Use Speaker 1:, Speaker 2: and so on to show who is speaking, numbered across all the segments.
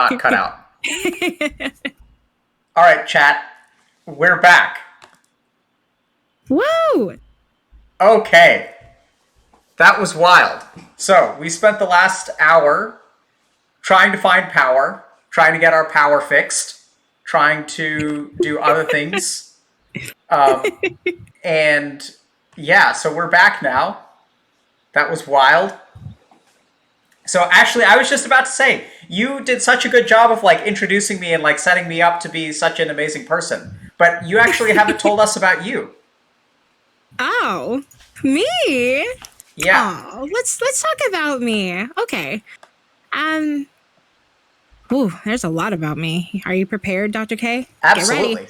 Speaker 1: Not cut out. All right, chat. We're back.
Speaker 2: Woo!
Speaker 1: Okay. That was wild. So we spent the last hour trying to find power, trying to get our power fixed, trying to do other things. And yeah, so we're back now. That was wild. So actually, I was just about to say, you did such a good job of like introducing me and like setting me up to be such an amazing person. But you actually haven't told us about you.
Speaker 2: Oh, me?
Speaker 1: Yeah.
Speaker 2: Oh, let's talk about me. Okay. Um. Ooh, there's a lot about me. Are you prepared, Dr. K? Get ready.
Speaker 1: Absolutely.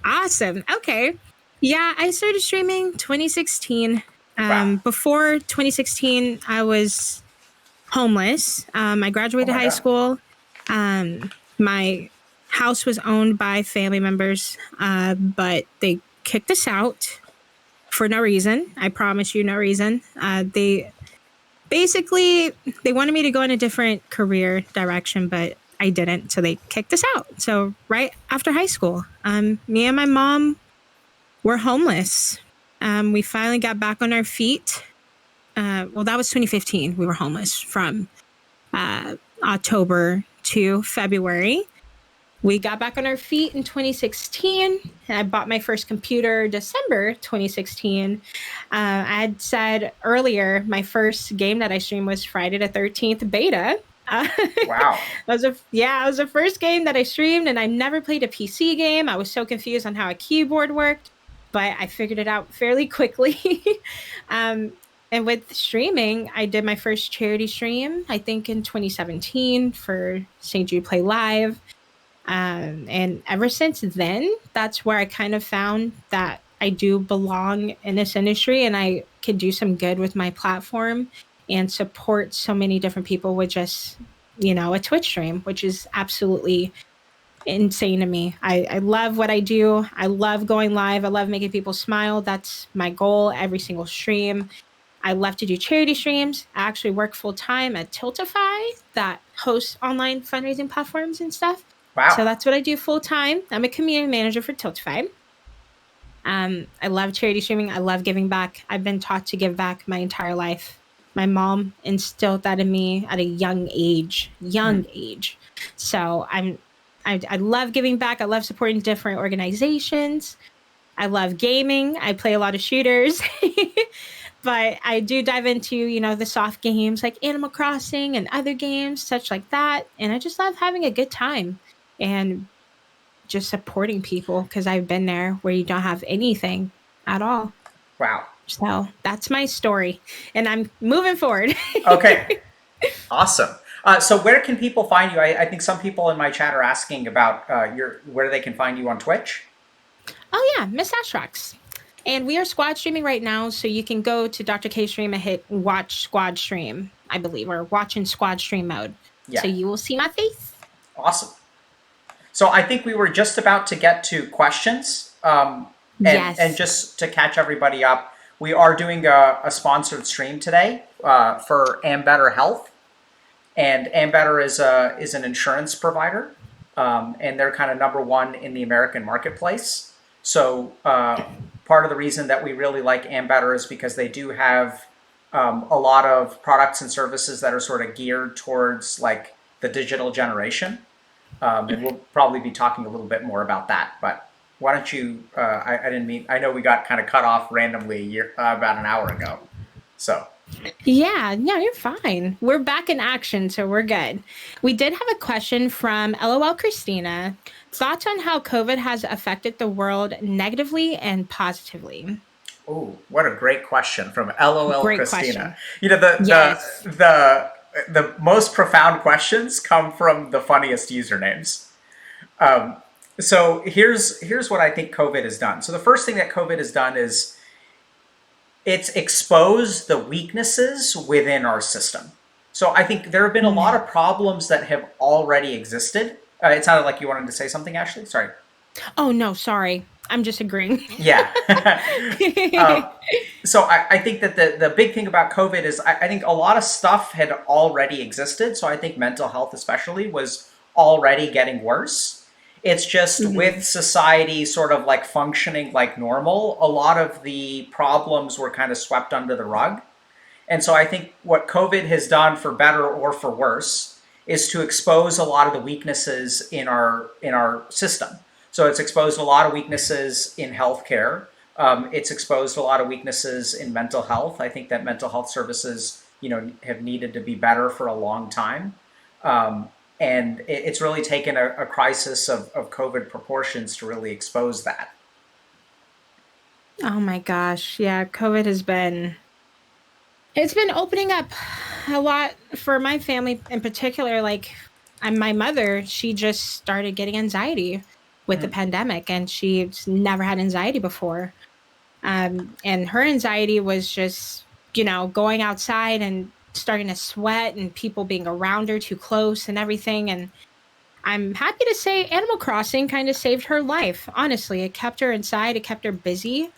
Speaker 2: Awesome. Okay. Yeah, I started streaming 2016.
Speaker 1: Wow.
Speaker 2: Before 2016, I was homeless. I graduated high
Speaker 1: God.
Speaker 2: school. My house was owned by family members, but they kicked us out for no reason. I promise you, no reason. They wanted me to go in a different career direction, but I didn't. So they kicked us out. So right after high school, me and my mom were homeless. We finally got back on our feet. Well, that was 2015. We were homeless from October to February. We got back on our feet in 2016, and I bought my first computer December 2016. I had said earlier, my first game that I streamed was Friday the 13th beta.
Speaker 1: Wow.
Speaker 2: It was the first game that I streamed, and I never played a PC game. I was so confused on how a keyboard worked, but I figured it out fairly quickly. And with streaming, I did my first charity stream, I think in 2017 for St. Jude Play Live. And ever since then, that's where I kind of found that I do belong in this industry and I can do some good with my platform and support so many different people with just, a Twitch stream, which is absolutely insane to me. I love what I do. I love going live. I love making people smile. That's my goal every single stream. I love to do charity streams. I actually work full time at Tiltify that hosts online fundraising platforms and stuff.
Speaker 1: Wow.
Speaker 2: So that's what I do full time. I'm a community manager for Tiltify. I love charity streaming. I love giving back. I've been taught to give back my entire life. My mom instilled that in me at a young age. So I love giving back. I love supporting different organizations. I love gaming. I play a lot of shooters. But I do dive into, the soft games like Animal Crossing and other games, such like that. And I just love having a good time and just supporting people because I've been there where you don't have anything at all.
Speaker 1: Wow.
Speaker 2: So that's my story. And I'm moving forward.
Speaker 1: Okay. Awesome. So where can people find you? I think some people in my chat are asking about where they can find you on Twitch.
Speaker 2: Oh, yeah. Miss Ashrox. And we are squad streaming right now, so you can go to Dr. K stream and hit watch squad stream, I believe, or watch in squad stream mode. Yeah. So you will see my face.
Speaker 1: Awesome. So I think we were just about to get to questions.
Speaker 2: Yes.
Speaker 1: And just to catch everybody up, we are doing a sponsored stream today for Ambetter Health. And Ambetter is an insurance provider, and they're kind of number one in the American marketplace. So part of the reason that we really like Ambetter is because they do have a lot of products and services that are sort of geared towards like the digital generation. And we'll probably be talking a little bit more about that. But why don't you, I know we got kind of cut off randomly about an hour ago. So.
Speaker 2: Yeah, you're fine. We're back in action, so we're good. We did have a question from LOL Christina. Thoughts on how COVID has affected the world negatively and positively?
Speaker 1: Oh, what a great question from LOL
Speaker 2: Great
Speaker 1: Christina.
Speaker 2: Question.
Speaker 1: The most profound questions come from the funniest usernames. So here's what I think COVID has done. So the first thing that COVID has done is it's exposed the weaknesses within our system. So I think there have been a lot of problems that have already existed. It sounded like you wanted to say something, Ashley. Sorry.
Speaker 2: Oh, no, sorry. I'm just agreeing.
Speaker 1: Yeah. So I think that the big thing about COVID is I think a lot of stuff had already existed. So I think mental health especially was already getting worse. It's just
Speaker 2: Hmm.
Speaker 1: with society sort of like functioning like normal, a lot of the problems were kind of swept under the rug. And so I think what COVID has done, for better or for worse, is to expose a lot of the weaknesses in our system. So it's exposed a lot of weaknesses in healthcare. It's exposed a lot of weaknesses in mental health. I think that mental health services, have needed to be better for a long time. Um, and it's really taken a crisis of COVID proportions to really expose that.
Speaker 2: Oh my gosh. Yeah, COVID has been it's been opening up a lot for my family in particular. Like, my mother, she just started getting anxiety with the
Speaker 1: Mm.
Speaker 2: pandemic, and she's never had anxiety before. And her anxiety was just, going outside and starting to sweat and people being around her too close and everything. And I'm happy to say Animal Crossing kind of saved her life. Honestly, it kept her inside, it kept her busy.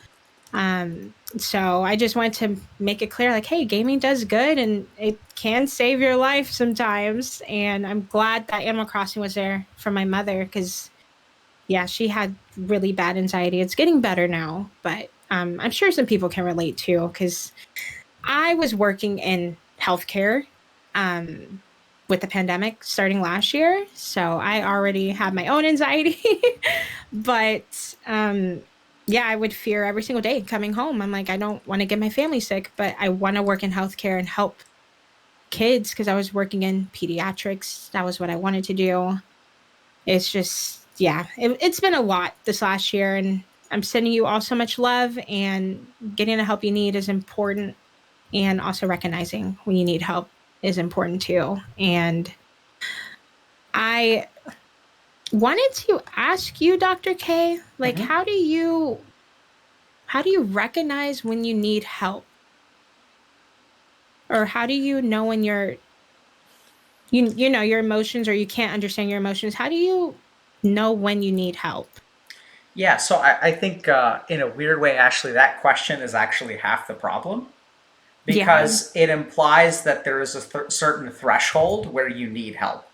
Speaker 2: So I just want to make it clear, like, hey, gaming does good and it can save your life sometimes. And I'm glad that Animal Crossing was there for my mother, because yeah, she had really bad anxiety. It's getting better now, but I'm sure some people can relate too, because I was working in healthcare um, with the pandemic starting last year. So I already had my own anxiety. But yeah, I would fear every single day coming home. I'm like, I don't want to get my family sick, but I want to work in healthcare and help kids, because I was working in pediatrics. That was what I wanted to do. It's just, yeah, it's been a lot this last year. And I'm sending you all so much love, and getting the help you need is important, and also recognizing when you need help is important too. And I wanted to ask you, Dr. K, like,
Speaker 1: Hmm.
Speaker 2: how do you recognize when you need help, or how do you know when you know your emotions, or you can't understand your emotions? How do you know when you need help?
Speaker 1: Yeah, so I think in a weird way, Ashley, that question is actually half the problem
Speaker 2: Yeah.
Speaker 1: because it implies that there is a certain threshold where you need help.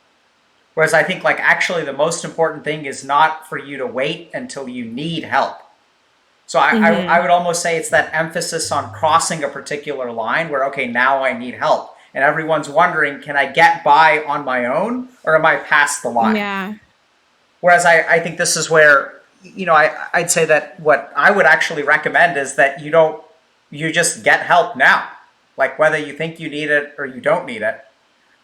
Speaker 1: Whereas I think, like, actually, the most important thing is not for you to wait until you need help. So I
Speaker 2: Mhm.
Speaker 1: would almost say it's that emphasis on crossing a particular line where, okay, now I need help. And everyone's wondering, can I get by on my own or am I past the line?
Speaker 2: Yeah.
Speaker 1: Whereas I think this is where, I'd say that what I would actually recommend is that you just get help now. Like, whether you think you need it or you don't need it.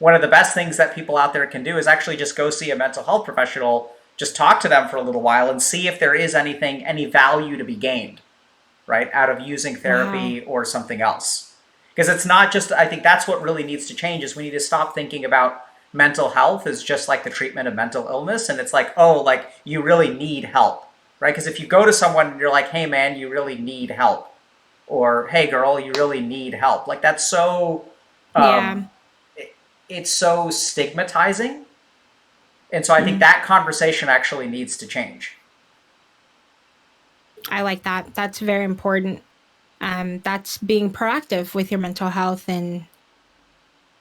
Speaker 1: One of the best things that people out there can do is actually just go see a mental health professional, just talk to them for a little while and see if there is any value to be gained, right, out of using
Speaker 2: Wow.
Speaker 1: therapy or something else. Because it's not just, I think that's what really needs to change is we need to stop thinking about mental health as just like the treatment of mental illness. And it's like, oh, like you really need help, right? Because if you go to someone and you're like, hey, man, you really need help, or hey, girl, you really need help, like that's so,
Speaker 2: Yeah.
Speaker 1: um, it's so stigmatizing. And so I think
Speaker 2: Mm.
Speaker 1: that conversation actually needs to change.
Speaker 2: I like that. That's very important. That's being proactive with your mental health, and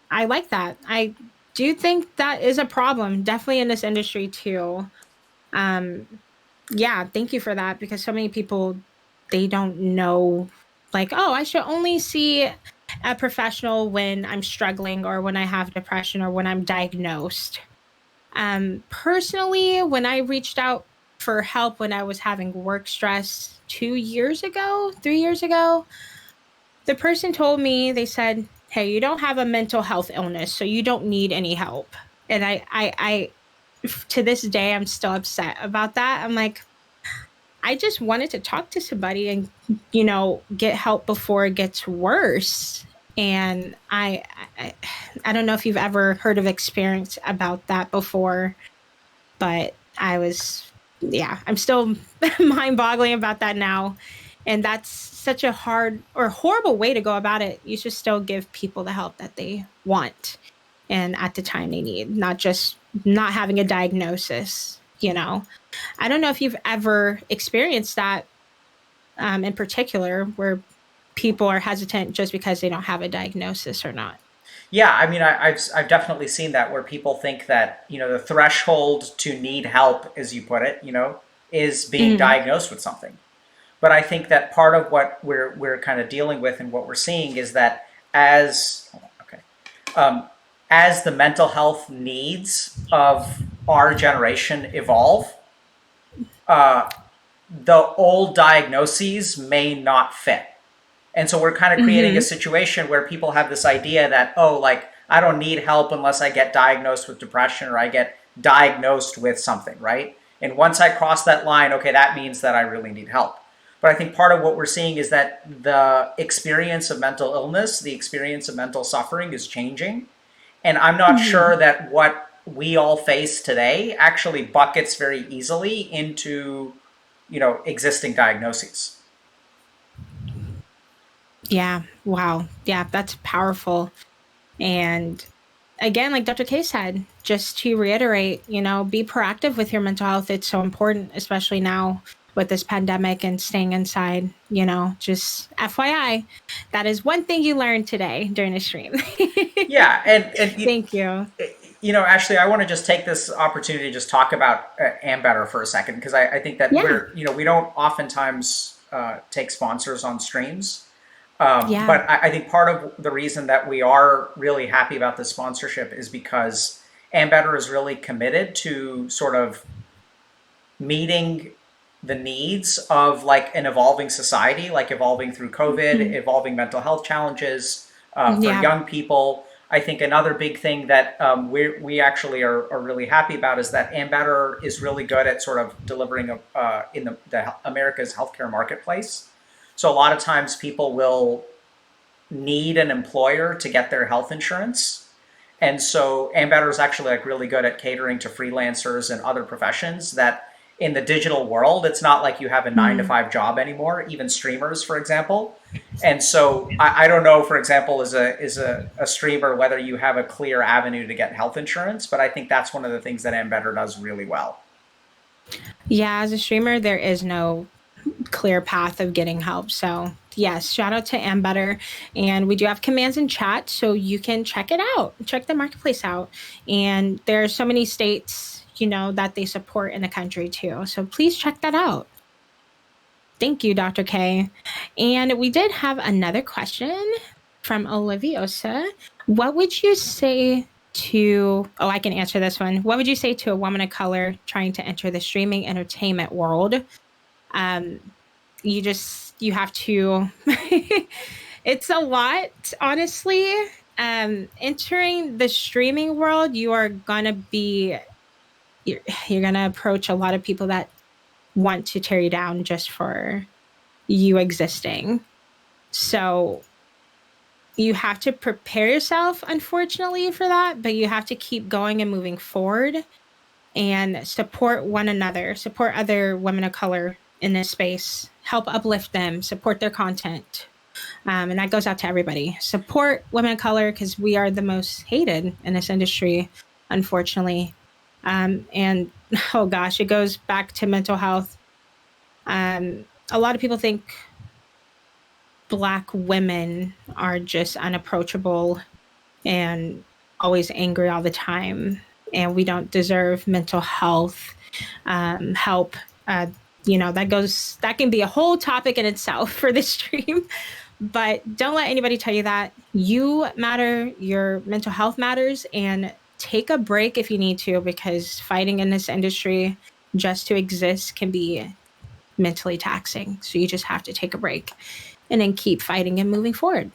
Speaker 2: I like that. I do think that is a problem, definitely in this industry too. Um, yeah, thank you for that, because so many people, they don't know, like, oh, I should only see a professional when I'm struggling, or when I have depression, or when I'm diagnosed. Personally, when I reached out for help when I was having work stress 2 years ago, 3 years ago, the person told me, they said, hey, you don't have a mental health illness, so you don't need any help. And to this day, I'm still upset about that. I'm like, I just wanted to talk to somebody and, get help before it gets worse. And I, I don't know if you've ever heard of experience about that before, but yeah, I'm still mind boggling about that now. And that's such a hard or horrible way to go about it. You should still give people the help that they want and at the time they need, not just not having a diagnosis. I don't know if you've ever experienced that, in particular, where people are hesitant just because they don't have a diagnosis or not.
Speaker 1: Yeah, I mean, I've definitely seen that where people think that the threshold to need help, as you put it, is being
Speaker 2: Mhm.
Speaker 1: diagnosed with something. But I think that part of what we're kind of dealing with and what we're seeing is that as okay, um, as the mental health needs of our generation evolve, uh, the old diagnoses may not fit. And so we're kind of creating a
Speaker 2: Mhm.
Speaker 1: situation where people have this idea that, oh, like, I don't need help unless I get diagnosed with depression or I get diagnosed with something, right? And once I cross that line, okay, that means that I really need help. But I think part of what we're seeing is that the experience of mental illness, the experience of mental suffering is changing. And I'm not
Speaker 2: Mhm.
Speaker 1: sure that what we all face today actually buckets very easily into, existing diagnoses.
Speaker 2: Yeah. Wow. Yeah, that's powerful. And again, like Dr. K said, just to reiterate, be proactive with your mental health. It's so important, especially now with this pandemic and staying inside. Just FYI, that is one thing you learned today during the stream.
Speaker 1: Yeah, and
Speaker 2: Thank you.
Speaker 1: Ashley, I want to just take this opportunity to just talk about Ambetter for a second because I think that
Speaker 2: Yeah.
Speaker 1: we don't oftentimes take sponsors on streams.
Speaker 2: Yeah.
Speaker 1: But I think part of the reason that we are really happy about this sponsorship is because Ambetter is really committed to sort of meeting the needs of like an evolving society, like evolving through COVID,
Speaker 2: Mhm.
Speaker 1: evolving mental health challenges for
Speaker 2: Yeah.
Speaker 1: young people. I think another big thing that we actually are really happy about is that Ambetter is really good at sort of delivering in the America's healthcare marketplace. So a lot of times people will need an employer to get their health insurance. And so Ambetter is actually like really good at catering to freelancers and other professions that in the digital world, it's not like you have a nine to
Speaker 2: Mm.
Speaker 1: five job anymore, even streamers, for example. And so I don't know, for example, as a streamer, whether you have a clear avenue to get health insurance, but I think that's one of the things that Ambetter does really well.
Speaker 2: Yeah. As a streamer, there is no clear path of getting help. So, yes, shout out to Ambetter. And we do have commands in chat, so you can check it out, check the marketplace out. And there are so many states, that they support in the country too. So, please check that out. Thank you, Dr. K. And we did have another question from Oliviosa. What would you say oh, I can answer this one. What would you say to a woman of color trying to enter the streaming entertainment world? Um, you have to it's a lot, honestly. Entering the streaming world, you're, you're gonna approach a lot of people that want to tear you down just for you existing. So you have to prepare yourself, unfortunately, for that, but you have to keep going and moving forward and support one another, support other women of color in this space, help uplift them, support their content. And that goes out to everybody. Support women of color because we are the most hated in this industry, unfortunately. And oh gosh, it goes back to mental health. A lot of people think Black women are just unapproachable and always angry all the time, and we don't deserve mental health help. Uh, that can be a whole topic in itself for this stream. But don't let anybody tell you that you matter, your mental health matters, and take a break if you need to, because fighting in this industry just to exist can be mentally taxing. So you just have to take a break and then keep fighting and moving forward.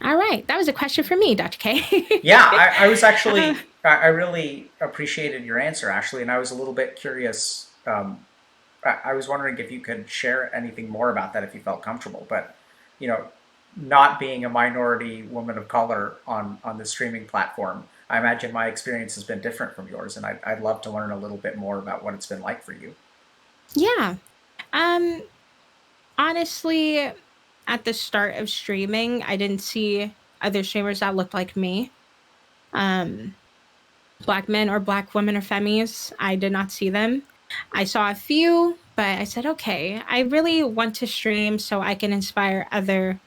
Speaker 2: All right. That was a question for me, Dr. K.
Speaker 1: Yeah, I was
Speaker 2: uh,
Speaker 1: actually, I really appreciated your answer, Ashley, and I was a little bit curious. I was wondering if you could share anything more about that if you felt comfortable. But, you know, not being a minority woman of color on the streaming platform, I imagine my experience has been different from yours, and I'd love to learn a little bit more about what it's been like for you.
Speaker 2: yeah. Um, Honestly, at the start of streaming, I didn't see other streamers that looked like me. Um, Black men or Black women or femmies, I did not see them. I saw a few, but I said, okay, I really want to stream so I can inspire other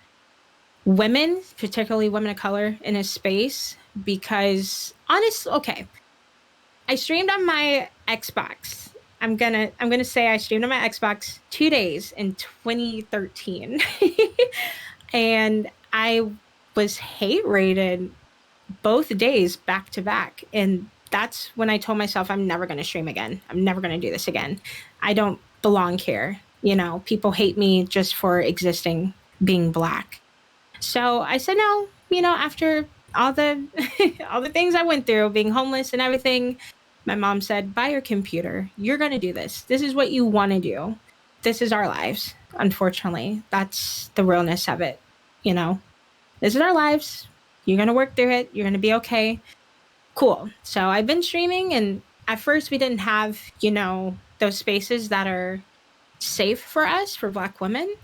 Speaker 2: women, particularly women of color, in a space because honestly, okay, I streamed on my Xbox. I'm gonna say I streamed on my Xbox 2 days in 2013, and I was hate rated both days back to back, and that's when I told myself I'm never gonna stream again. I'm never gonna do this again. I don't belong here. People hate me just for existing, being black. So I said no, after all the all the things I went through, being homeless and everything, my mom said, "Buy your computer. You're going to do this. This is what you want to do. This is our lives." Unfortunately, that's the realness of it, you know. This is our lives. You're going to work through it. You're going to be okay. Cool. So I've been streaming, and at first we didn't have, those spaces that are safe for us, for black women.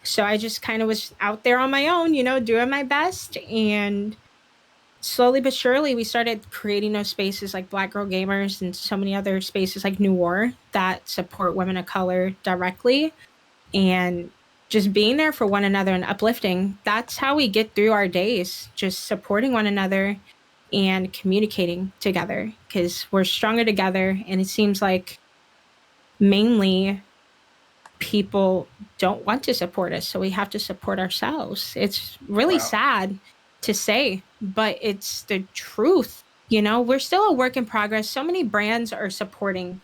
Speaker 2: So I just kind of was out there on my own, doing my best. And slowly but surely, we started creating those spaces like Black Girl Gamers and so many other spaces like New War that support women of color directly. And just being there for one another and uplifting, that's how we get through our days, just supporting one another and communicating together because we're stronger together. And it seems like mainly people don't want to support us, so we have to support ourselves. It's really
Speaker 1: Wow.
Speaker 2: sad to say, but it's the truth. We're still a work in progress. So many brands are supporting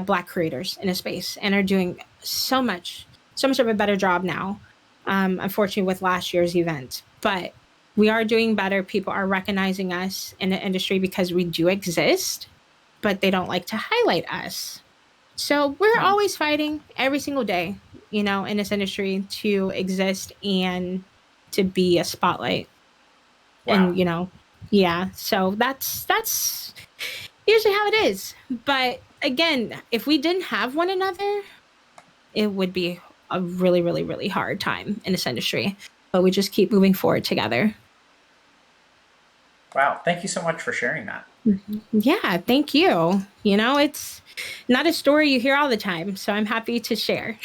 Speaker 2: black creators in a space and are doing so much of a better job now. Unfortunately, with last year's event, but we are doing better. People are recognizing us in the industry because we do exist, but they don't like to highlight us. So we're
Speaker 1: Hmm.
Speaker 2: always fighting every single day, in this industry to exist and to be a spotlight.
Speaker 1: Wow.
Speaker 2: And, yeah, so that's usually how it is. But again, if we didn't have one another, it would be a really, really, really hard time in this industry. But we just keep moving forward together.
Speaker 1: Wow. Thank you so much for sharing that.
Speaker 2: Mhm. Yeah, thank you. It's not a story you hear all the time, so I'm happy to share.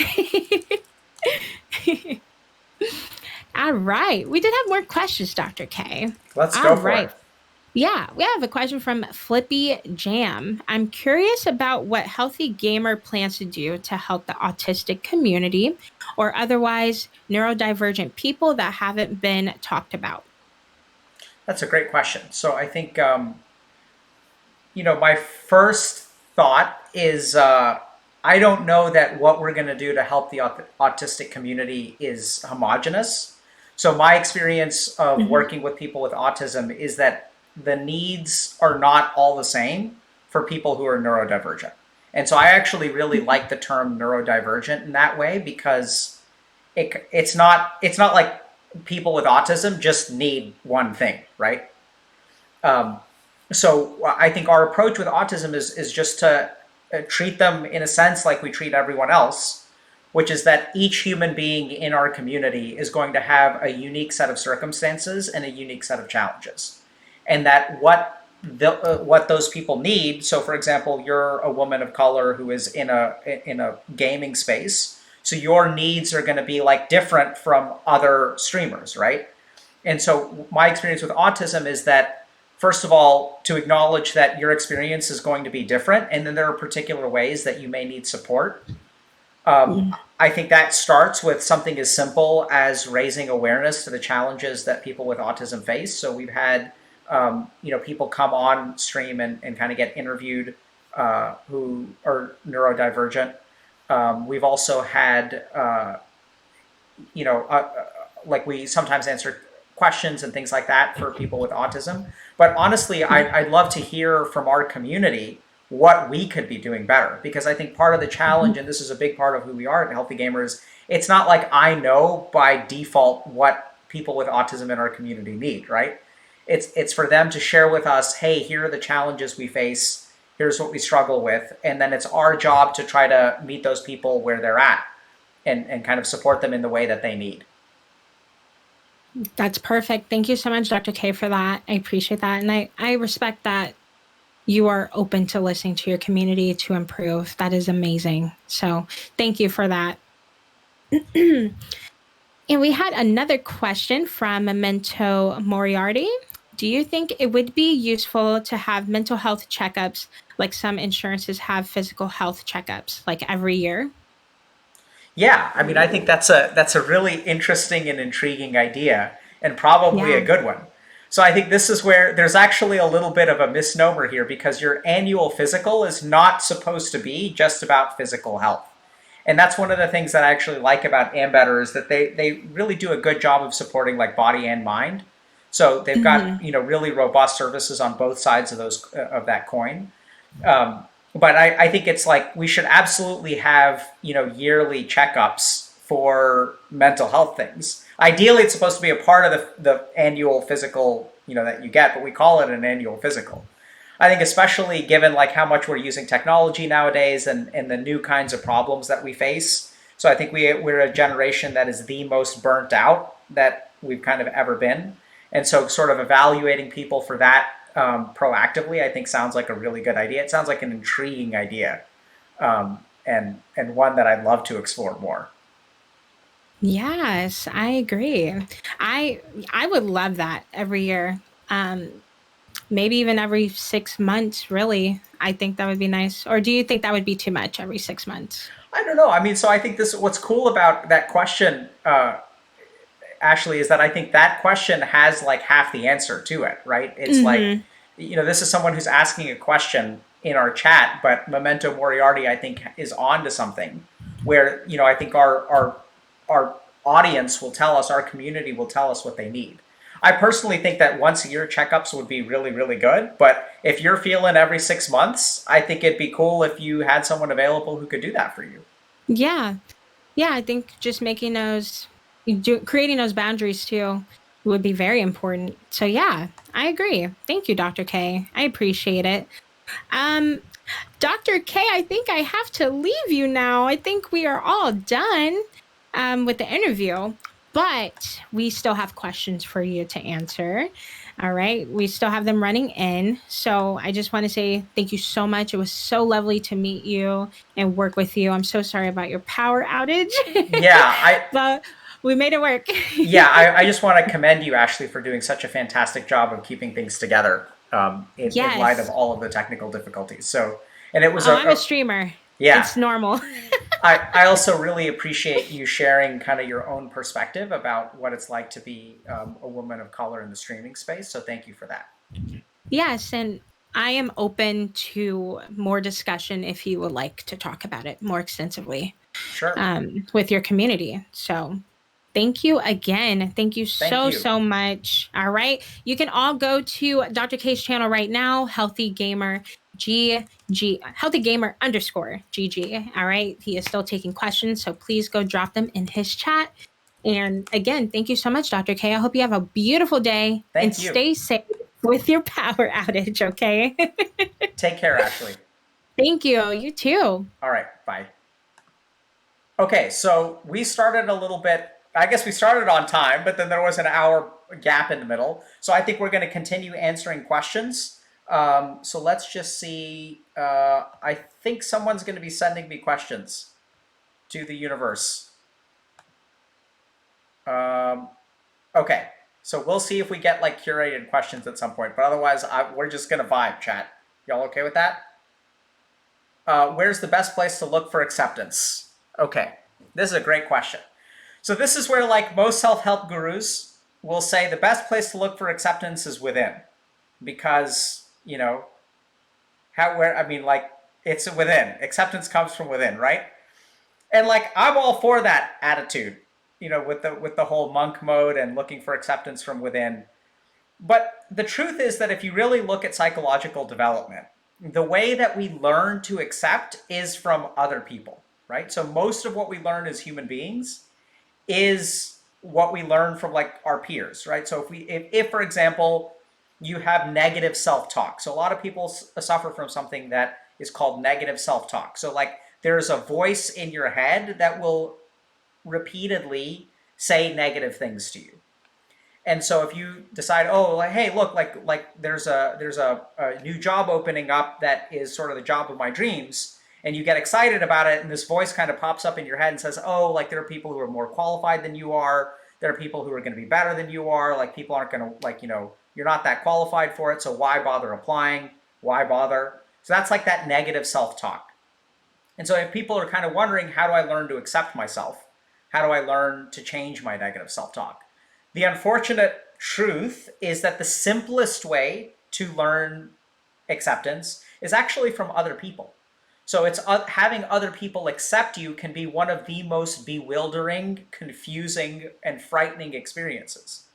Speaker 2: All right. We did have more questions, Dr. K.
Speaker 1: Let's
Speaker 2: All
Speaker 1: go for it.
Speaker 2: right. Yeah, we have a question from Flippy Jam. I'm curious about what Healthy Gamer plans to do to help the autistic community or otherwise neurodivergent people that haven't been talked about.
Speaker 1: That's a great question. So I think my first thought is I don't know that what we're going to do to help the autistic community is homogenous. So my experience of
Speaker 2: Mhm.
Speaker 1: working with people with autism is that the needs are not all the same for people who are neurodivergent. And so I actually really like the term neurodivergent in that way because it's not like people with autism just need one thing, right? Um, so I think our approach with autism is just to treat them in a sense like we treat everyone else, which is that each human being in our community is going to have a unique set of circumstances and a unique set of challenges, and that what those people need. So, for example, you're a woman of color who is in a gaming space, so your needs are going to be like different from other streamers, right? And so my experience with autism is that, first of all, to acknowledge that your experience is going to be different, and then there are particular ways that you may need support. Um,
Speaker 2: Mm.
Speaker 1: I think that starts with something as simple as raising awareness to the challenges that people with autism face. So we've had people come on stream and kind of get interviewed who are neurodivergent. We've also had like we sometimes answer questions and things like that for people with autism. But honestly, I'd love to hear from our community what we could be doing better, because I think part of the challenge, and this is a big part of who we are at Healthy Gamers, it's not like I know by default what people with autism in our community need, right? It's for them to share with us, hey, here are the challenges we face, here's what we struggle with, and then it's our job to try to meet those people where they're at and kind of support them in the way that they need.
Speaker 2: That's perfect. Thank you so much, Dr. K, for that. I appreciate that. And I respect that you are open to listening to your community to improve. That is amazing. So thank you for that. And we had another question from Memento Moriarty. Do you think it would be useful to have mental health checkups like some insurances have physical health checkups like every year?
Speaker 1: Yeah, I mean, I think that's a really interesting and intriguing idea, and probably a
Speaker 2: Yeah.
Speaker 1: good one. So I think this is where there's actually a little bit of a misnomer here because your annual physical is not supposed to be just about physical health. And that's one of the things that I actually like about Ambetter is that they really do a good job of supporting like body and mind. So they've got,
Speaker 2: Hmm.
Speaker 1: really robust services on both sides of those of that coin. But I think it's like we should absolutely have yearly checkups for mental health things. Ideally, it's supposed to be a part of the annual physical that you get, but we call it an annual physical. I think especially given like how much we're using technology nowadays and the new kinds of problems that we face. So I think we're a generation that is the most burnt out that we've kind of ever been. And so sort of evaluating people for that proactively, I think sounds like a really good idea. It sounds like an intriguing idea, and one that I'd love to explore more.
Speaker 2: Yes, I agree. I I would love that every year. Maybe even every 6 months, really. I think that would be nice. Or do you think that would be too much every 6 months?
Speaker 1: I don't know. I mean, so I think this what's cool about that question, Ashley, is that I think that question has like half the answer to it, right? It's like,
Speaker 2: Hmm.
Speaker 1: this is someone who's asking a question in our chat, but Memento Moriarty, I think, is on to something where, I think our audience will tell us, our community will tell us what they need. I personally think that once a year checkups would be really, really good. But if you're feeling every 6 months, I think it'd be cool if you had someone available who could do that for you.
Speaker 2: Yeah. Yeah, I think just making those creating those boundaries too would be very important. So yeah, I agree. Thank you, Dr. K. I appreciate it. Um, Dr. K, I think I have to leave you now. I think we are all done with the interview, but we still have questions for you to answer. All right. We still have them running in. So I just want to say thank you so much. It was so lovely to meet you and work with you. I'm so sorry about your power outage,
Speaker 1: Yeah,
Speaker 2: but we made it work.
Speaker 1: I just want to commend you, Ashley, for doing such a fantastic job of keeping things together in light of
Speaker 2: Yes.
Speaker 1: all of the technical difficulties. So, and it was
Speaker 2: Oh, I'm a streamer.
Speaker 1: yeah.
Speaker 2: It's normal.
Speaker 1: I also really appreciate you sharing kind of your own perspective about what it's like to be a woman of color in the streaming space. So, thank you for that.
Speaker 2: Yes, and I am open to more discussion if you would like to talk about it more extensively
Speaker 1: Sure.
Speaker 2: with your community. So, thank you again. Thank you
Speaker 1: Thank
Speaker 2: so,
Speaker 1: you.
Speaker 2: so much. All right. You can all go to Dr. K's channel right now, Healthy Gamer GG, Healthy Gamer underscore GG. All right. He is still taking questions. So, please go drop them in his chat. And again, thank you so much, Dr. K. I hope you have a beautiful day and
Speaker 1: Thank you.
Speaker 2: stay safe with your power outage, okay?
Speaker 1: Take care, Ashley.
Speaker 2: Thank you. You too.
Speaker 1: All right. Bye. Okay, so we started a little bit. I guess we started on time, but then there was an hour gap in the middle. So I think we're going to continue answering questions. So let's just see. I think someone's going to be sending me questions to the universe. Um, okay, so we'll see if we get like curated questions at some point. But otherwise, we're just going to vibe, chat. Y'all okay with that? Where's the best place to look for acceptance? Okay, this is a great question. So this is where like most self-help gurus will say the best place to look for acceptance is within, because how where I mean like it's within. Acceptance comes from within, right? And like I'm all for that attitude, with the whole monk mode and looking for acceptance from within. But the truth is that if you really look at psychological development, the way that we learn to accept is from other people, right? So most of what we learn as human beings is what we learn from like our peers, right? So if for example, you have negative self-talk. So a lot of people suffer from something that is called negative self-talk. So like there's a voice in your head that will repeatedly say negative things to you. And so if you decide, oh, like, hey, look, like there's a new job opening up that is sort of the job of my dreams, and you get excited about it, and this voice kind of pops up in your head and says, oh, like there are people who are more qualified than you are. There are people who are going to be better than you are. Like people aren't going to, like, you're not that qualified for it. So why bother applying? Why bother? So that's like that negative self-talk. And so if people are kind of wondering, how do I learn to accept myself? How do I learn to change my negative self-talk? The unfortunate truth is that the simplest way to learn acceptance is actually from other people. So it's having other people accept you can be one of the most bewildering, confusing, and frightening experiences.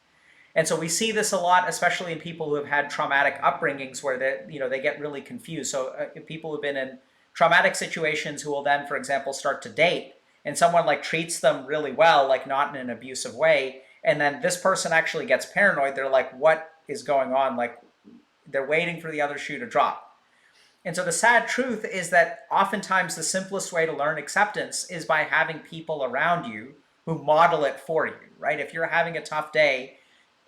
Speaker 1: And so we see this a lot, especially in people who have had traumatic upbringings where they get really confused. So people who've been in traumatic situations who will then, for example, start to date, and someone like treats them really well, like not in an abusive way, and then this person actually gets paranoid. They're like, what is going on? Like they're waiting for the other shoe to drop. And so the sad truth is that oftentimes the simplest way to learn acceptance is by having people around you who model it for you, right? If you're having a tough day,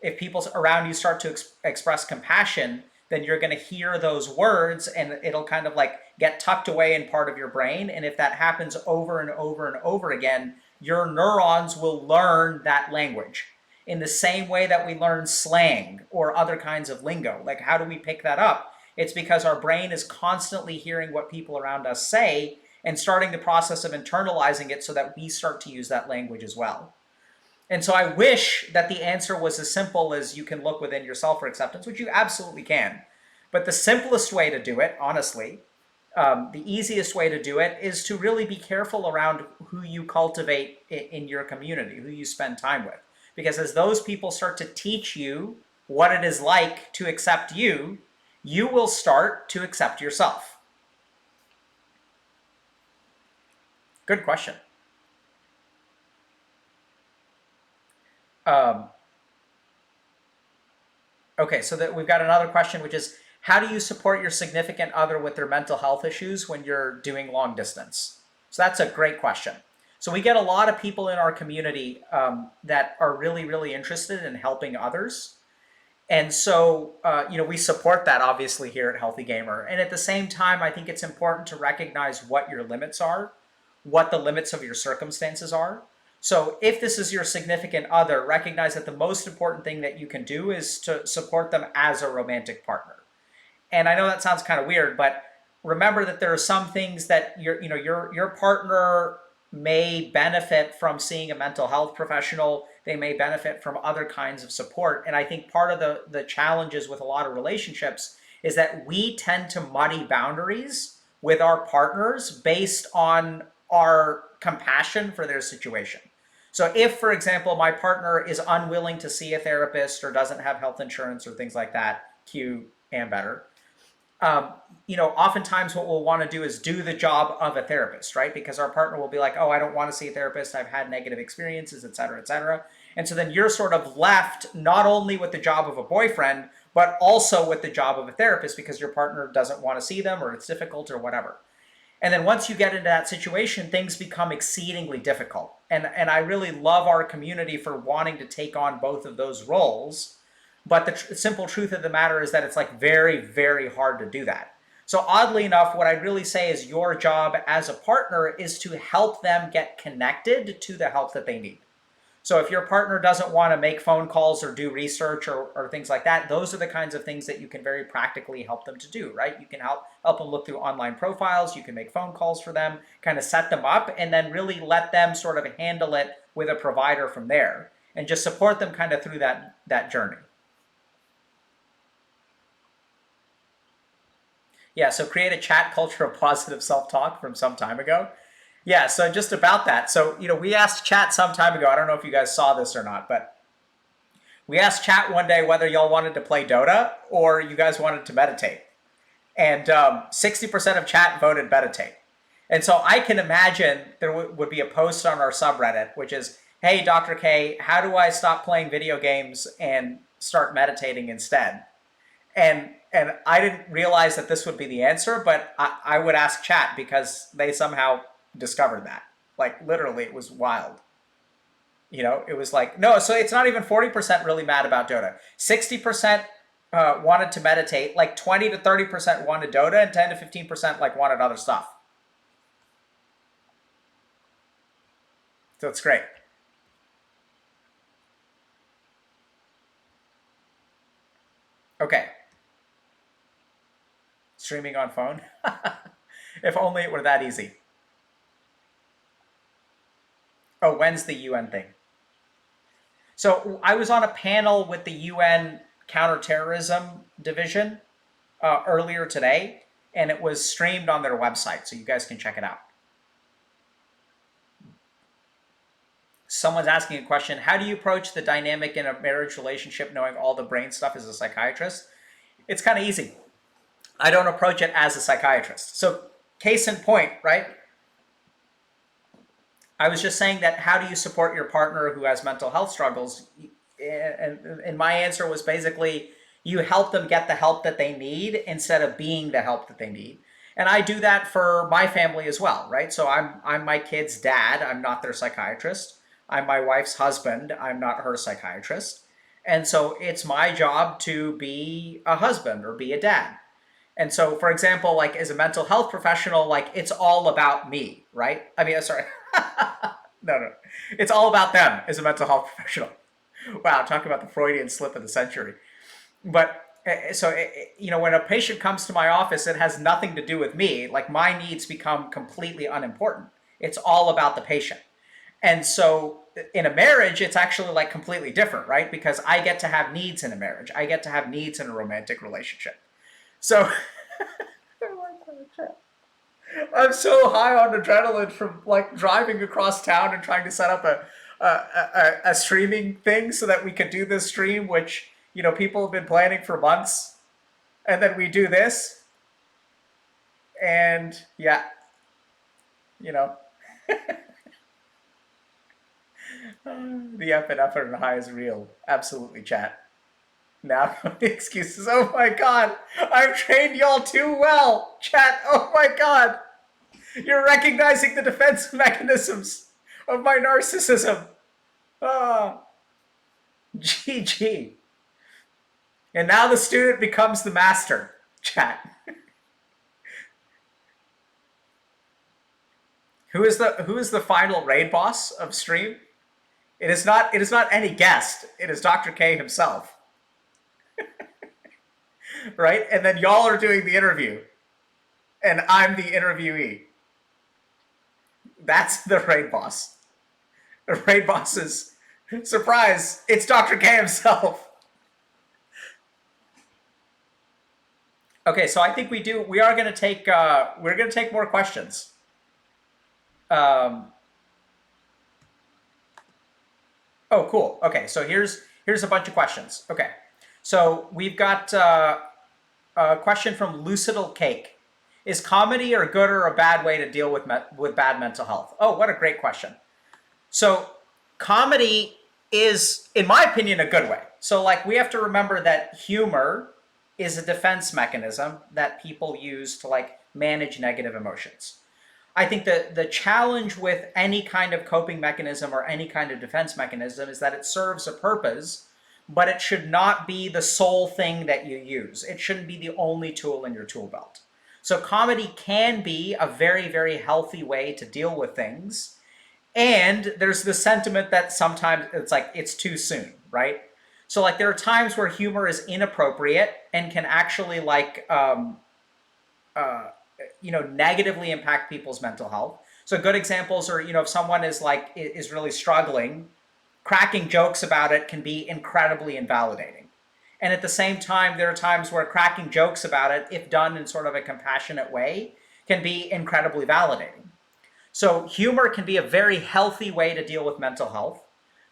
Speaker 1: if people around you start to express compassion, then you're going to hear those words and it'll kind of like get tucked away in part of your brain. And if that happens over and over and over again, your neurons will learn that language in the same way that we learn slang or other kinds of lingo. Like, how do we pick that up? It's because our brain is constantly hearing what people around us say and starting the process of internalizing it so that we start to use that language as well. And so I wish that the answer was as simple as you can look within yourself for acceptance, which you absolutely can. But the simplest way to do it, honestly, the easiest way to do it is to really be careful around who you cultivate in your community, who you spend time with. Because as those people start to teach you what it is like to accept you, you will start to accept yourself. Good question. Okay, so that we've got another question, which is, how do you support your significant other with their mental health issues when you're doing long distance? So that's a great question. So we get a lot of people in our community that are really, really interested in helping others. And so, we support that obviously here at Healthy Gamer. And at the same time, I think it's important to recognize what your limits are, what the limits of your circumstances are. So if this is your significant other, recognize that the most important thing that you can do is to support them as a romantic partner. And I know that sounds kind of weird, but remember that there are some things that your partner may benefit from seeing a mental health professional. They may benefit from other kinds of support. And I think part of the challenges with a lot of relationships is that we tend to muddy boundaries with our partners based on our compassion for their situation. So if, for example, my partner is unwilling to see a therapist or doesn't have health insurance or things like that, cue Ambetter, oftentimes what we'll want to do is do the job of a therapist, right? Because our partner will be like, oh, I don't want to see a therapist. I've had negative experiences, et cetera, et cetera. And so then you're sort of left not only with the job of a boyfriend, but also with the job of a therapist because your partner doesn't want to see them or it's difficult or whatever. And then once you get into that situation, things become exceedingly difficult. And I really love our community for wanting to take on both of those roles. But the simple truth of the matter is that it's like very, very hard to do that. So oddly enough, what I'd really say is your job as a partner is to help them get connected to the help that they need. So if your partner doesn't want to make phone calls or do research or things like that, those are the kinds of things that you can very practically help them to do, right? You can help them look through online profiles, you can make phone calls for them, kind of set them up, and then really let them sort of handle it with a provider from there, and just support them kind of through that journey. Yeah, so create a chat culture of positive self-talk from some time ago. Yeah, so just about that. So, we asked chat some time ago. I don't know if you guys saw this or not, but we asked chat one day whether y'all wanted to play Dota or you guys wanted to meditate. And 60% of chat voted meditate. And so I can imagine there would be a post on our subreddit, which is, hey, Dr. K, how do I stop playing video games and start meditating instead? And I didn't realize that this would be the answer, but I would ask chat because they somehow discovered that. Like, literally, it was wild. It was like, no, so it's not even 40% really mad about Dota. 60% wanted to meditate, like 20 to 30% wanted Dota, and 10 to 15% like wanted other stuff. That's great. Okay. Streaming on phone. If only it were that easy. Oh, when's the UN thing? So I was on a panel with the UN Counterterrorism Division earlier today, and it was streamed on their website, so you guys can check it out. Someone's asking a question: how do you approach the dynamic in a marriage relationship knowing all the brain stuff as a psychiatrist? It's kind of easy. I don't approach it as a psychiatrist. So case in point, right? I was just saying that how do you support your partner who has mental health struggles? And my answer was basically you help them get the help that they need instead of being the help that they need. And I do that for my family as well, right? So I'm my kid's dad. I'm not their psychiatrist. I'm my wife's husband. I'm not her psychiatrist. And so it's my job to be a husband or be a dad. And so, for example, like as a mental health professional, like it's all about me, right? I mean, sorry. No. It's all about them as a mental health professional. Wow, talk about the Freudian slip of the century. But so, when a patient comes to my office, it has nothing to do with me. Like my needs become completely unimportant. It's all about the patient. And so in a marriage, it's actually like completely different, right? Because I get to have needs in a marriage. I get to have needs in a romantic relationship. So I'm so high on adrenaline from like driving across town and trying to set up a streaming thing so that we could do this stream, which people have been planning for months, and then we do this, and yeah, the F and F and high is real. Absolutely, chat. Now, the excuses. Oh my god, I've trained y'all too well, chat. Oh my god, you're recognizing the defense mechanisms of my narcissism. Ah, GG. And now the student becomes the master, chat. Who is the final raid boss of stream? It is not any guest. It is Dr. K himself. Right? And then y'all are doing the interview. And I'm the interviewee. That's the raid boss. The raid boss is, surprise, it's Dr. K himself. Okay, so I think we are going to take we're going to take more questions. Oh, cool. Okay, so here's a bunch of questions. Okay, so we've got a question from Lucidal Cake. Is comedy a good or a bad way to deal with bad mental health? Oh, what a great question. So comedy is, in my opinion, a good way. So like we have to remember that humor is a defense mechanism that people use to like manage negative emotions. I think that the challenge with any kind of coping mechanism or any kind of defense mechanism is that it serves a purpose, but it should not be the sole thing that you use. It shouldn't be the only tool in your tool belt. So comedy can be a very, very healthy way to deal with things. And there's the sentiment that sometimes it's like it's too soon, right? So like there are times where humor is inappropriate and can actually like negatively impact people's mental health. So good examples are, if someone is really struggling, cracking jokes about it can be incredibly invalidating. And at the same time, there are times where cracking jokes about it, if done in sort of a compassionate way, can be incredibly validating. So humor can be a very healthy way to deal with mental health.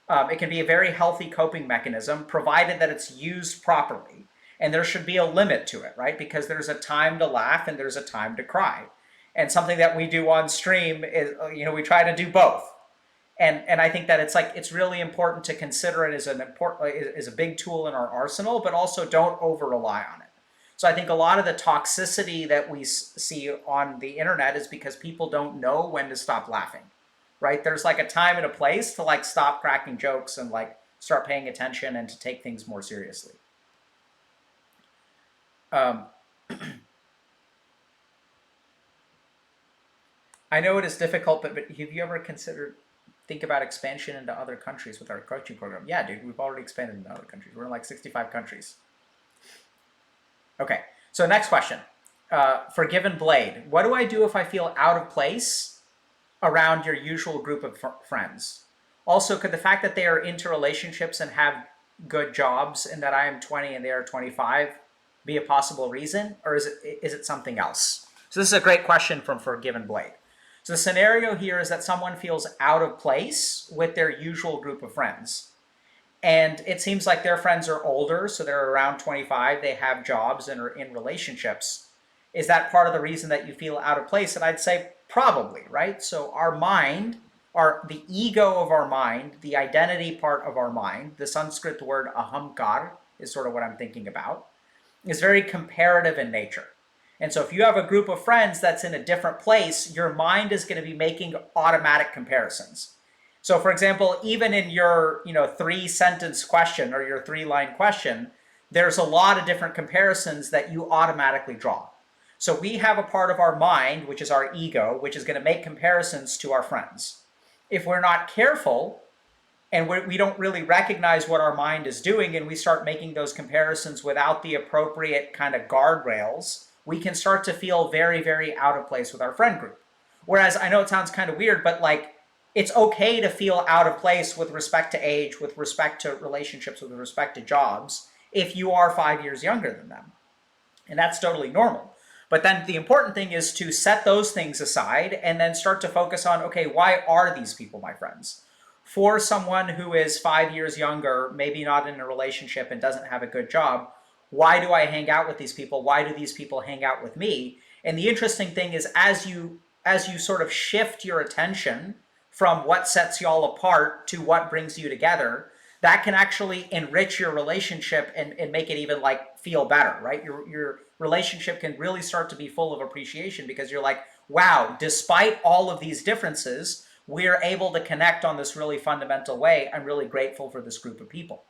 Speaker 1: It can be a very healthy coping mechanism, provided that it's used properly. And there should be a limit to it, right? Because there's a time to laugh and there's a time to cry. And something that we do on stream is, we try to do both. And I think that it's really important to consider it as a big tool in our arsenal, but also don't over rely on it. So I think a lot of the toxicity that we see on the internet is because people don't know when to stop laughing, right? There's like a time and a place to like stop cracking jokes and like start paying attention and to take things more seriously. I know it is difficult, but have you ever considered think about expansion into other countries with our coaching program. Yeah, dude, we've already expanded into other countries. We're in like 65 countries. Okay, so next question. Forgiven Blade. What do I do if I feel out of place around your usual group of friends? Also, could the fact that they are into relationships and have good jobs and that I am 20 and they are 25 be a possible reason? Or is it something else? So this is a great question from Forgiven Blade. So the scenario here is that someone feels out of place with their usual group of friends. And it seems like their friends are older, so they're around 25, they have jobs and are in relationships. Is that part of the reason that you feel out of place? And I'd say probably, right? So our mind, the ego of our mind, the identity part of our mind, the Sanskrit word ahamkar is sort of what I'm thinking about, is very comparative in nature. And so if you have a group of friends that's in a different place, your mind is going to be making automatic comparisons. So for example, even in your 3-sentence question or your 3-line question, there's a lot of different comparisons that you automatically draw. So we have a part of our mind, which is our ego, which is going to make comparisons to our friends. If we're not careful and we don't really recognize what our mind is doing and we start making those comparisons without the appropriate kind of guardrails, we can start to feel very, very out of place with our friend group. Whereas I know it sounds kind of weird, but like it's okay to feel out of place with respect to age, with respect to relationships, with respect to jobs, if you are 5 years younger than them. And that's totally normal. But then the important thing is to set those things aside and then start to focus on, okay, why are these people my friends? For someone who is 5 years younger, maybe not in a relationship and doesn't have a good job, why do I hang out with these people? Why do these people hang out with me? And the interesting thing is as you sort of shift your attention from what sets y'all apart to what brings you together, that can actually enrich your relationship and make it even like feel better, right? Your relationship can really start to be full of appreciation because you're like, wow, despite all of these differences, we're able to connect on this really fundamental way. I'm really grateful for this group of people.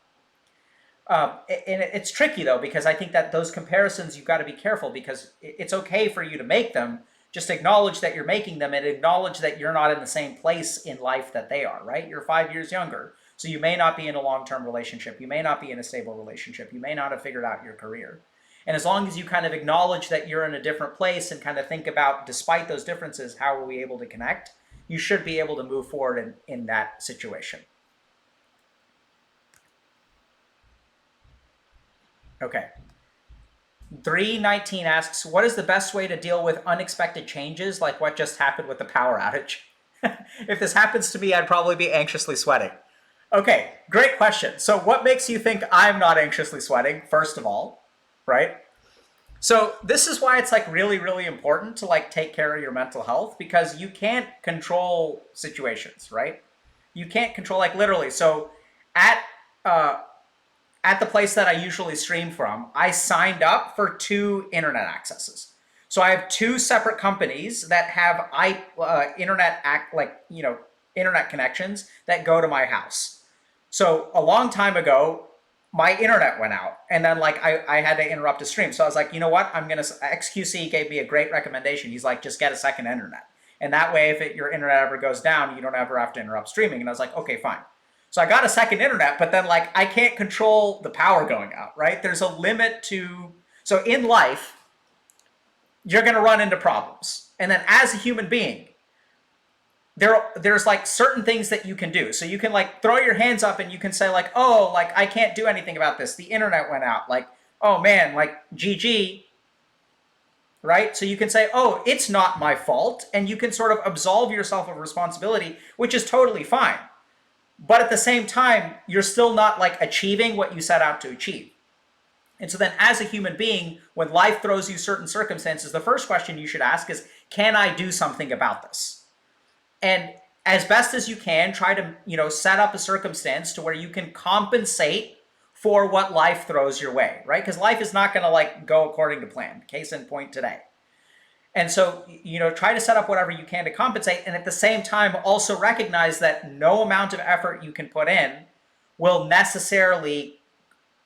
Speaker 1: And it's tricky though, because I think that those comparisons, you've got to be careful because it's okay for you to make them. Just acknowledge that you're making them and acknowledge that you're not in the same place in life that they are, right? You're 5 years younger. So you may not be in a long-term relationship. You may not be in a stable relationship. You may not have figured out your career. And as long as you kind of acknowledge that you're in a different place and kind of think about, despite those differences, how are we able to connect? You should be able to move forward in that situation. Okay. 319 asks, what is the best way to deal with unexpected changes like what just happened with the power outage? If this happens to me, I'd probably be anxiously sweating. Okay, great question. So what makes you think I'm not anxiously sweating, first of all, right? So this is why it's like really, really important to like take care of your mental health because you can't control situations, right? You can't control like literally. So at the place that I usually stream from, I signed up for 2 internet accesses. So I have 2 separate companies that have internet connections that go to my house. So a long time ago, my internet went out and then like I had to interrupt a stream. So I was like, you know what? XQC gave me a great recommendation. He's like, just get a second internet. And that way, if your internet ever goes down, you don't ever have to interrupt streaming. And I was like, okay, fine. So I got a second internet, but then like I can't control the power going out, right? There's a limit to, so in life, you're going to run into problems. And then as a human being, there's like certain things that you can do. So you can like throw your hands up and you can say like, oh, like I can't do anything about this. The internet went out. Like, oh man, like GG, right? So you can say, oh, it's not my fault. And you can sort of absolve yourself of responsibility, which is totally fine. But at the same time, you're still not like achieving what you set out to achieve. And so then as a human being, when life throws you certain circumstances, the first question you should ask is, can I do something about this? And as best as you can, try to, set up a circumstance to where you can compensate for what life throws your way, right? Because life is not going to like go according to plan. Case in point today. And so, try to set up whatever you can to compensate. And at the same time, also recognize that no amount of effort you can put in will necessarily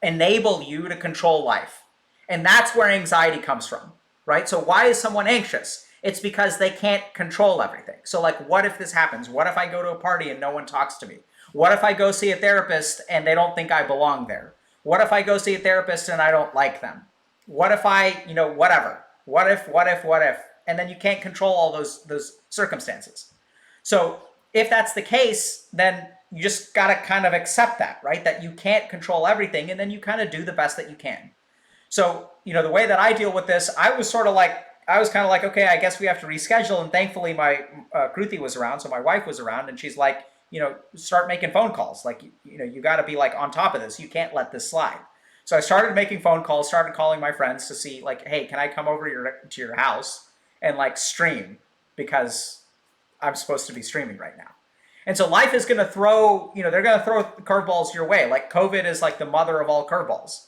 Speaker 1: enable you to control life. And that's where anxiety comes from, right? So why is someone anxious? It's because they can't control everything. So like, what if this happens? What if I go to a party and no one talks to me? What if I go see a therapist and they don't think I belong there? What if I go see a therapist and I don't like them? What if I, whatever? What if? And then you can't control all those circumstances. So if that's the case, then you just got to kind of accept that, right? That you can't control everything, and then you kind of do the best that you can. So, the way that I deal with this, I was kind of like, okay, I guess we have to reschedule. And thankfully, my Kruthi was around, so my wife was around, and she's like, start making phone calls. Like, you got to be like on top of this. You can't let this slide. So I started making phone calls, started calling my friends to see like, hey, can I come over to your house and like stream, because I'm supposed to be streaming right now. And so life is going to throw, they're going to throw curveballs your way. Like COVID is like the mother of all curveballs.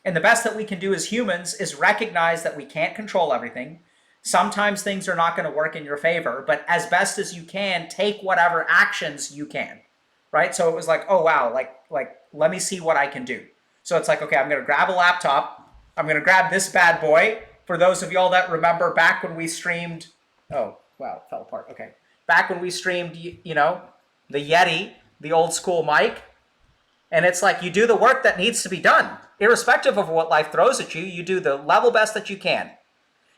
Speaker 1: And the best that we can do as humans is recognize that we can't control everything. Sometimes things are not going to work in your favor, but as best as you can, take whatever actions you can, right? So it was like, oh, wow, like let me see what I can do. So it's like, okay, I'm going to grab a laptop. I'm going to grab this bad boy. For those of y'all that remember back when we streamed, oh, wow, it fell apart. Okay. Back when we streamed, the Yeti, the old school mic. And it's like, you do the work that needs to be done. Irrespective of what life throws at you, you do the level best that you can.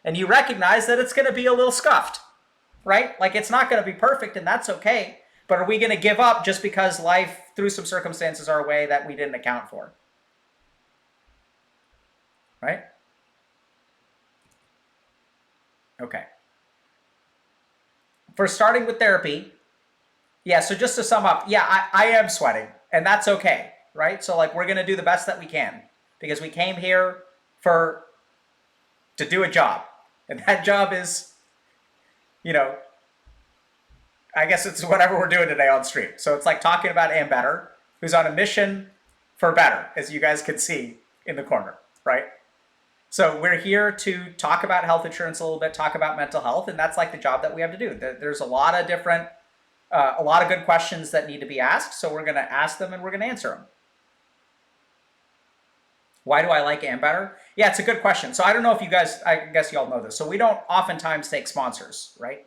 Speaker 1: And you recognize that it's going to be a little scuffed, right? Like, it's not going to be perfect, and that's okay. But are we going to give up just because life threw some circumstances our way that we didn't account for? Right? Okay. For starting with therapy, yeah, so just to sum up, yeah, I am sweating, and that's okay, right? So like, we're going to do the best that we can, because we came here to do a job. And that job is, I guess it's whatever we're doing today on stream. So it's like talking about Ambetter, who's on a mission for better, as you guys can see in the corner, right? So we're here to talk about health insurance a little bit, talk about mental health, and that's like the job that we have to do. There's a lot of good questions that need to be asked, so we're going to ask them and we're going to answer them. Why do I like Ambetter? Yeah, it's a good question. So I don't know if you guys, I guess you all know this. So we don't oftentimes take sponsors, right?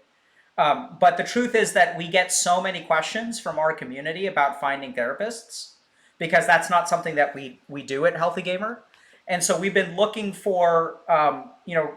Speaker 1: But the truth is that we get so many questions from our community about finding therapists, because that's not something that we do at Healthy Gamer. And so we've been looking for,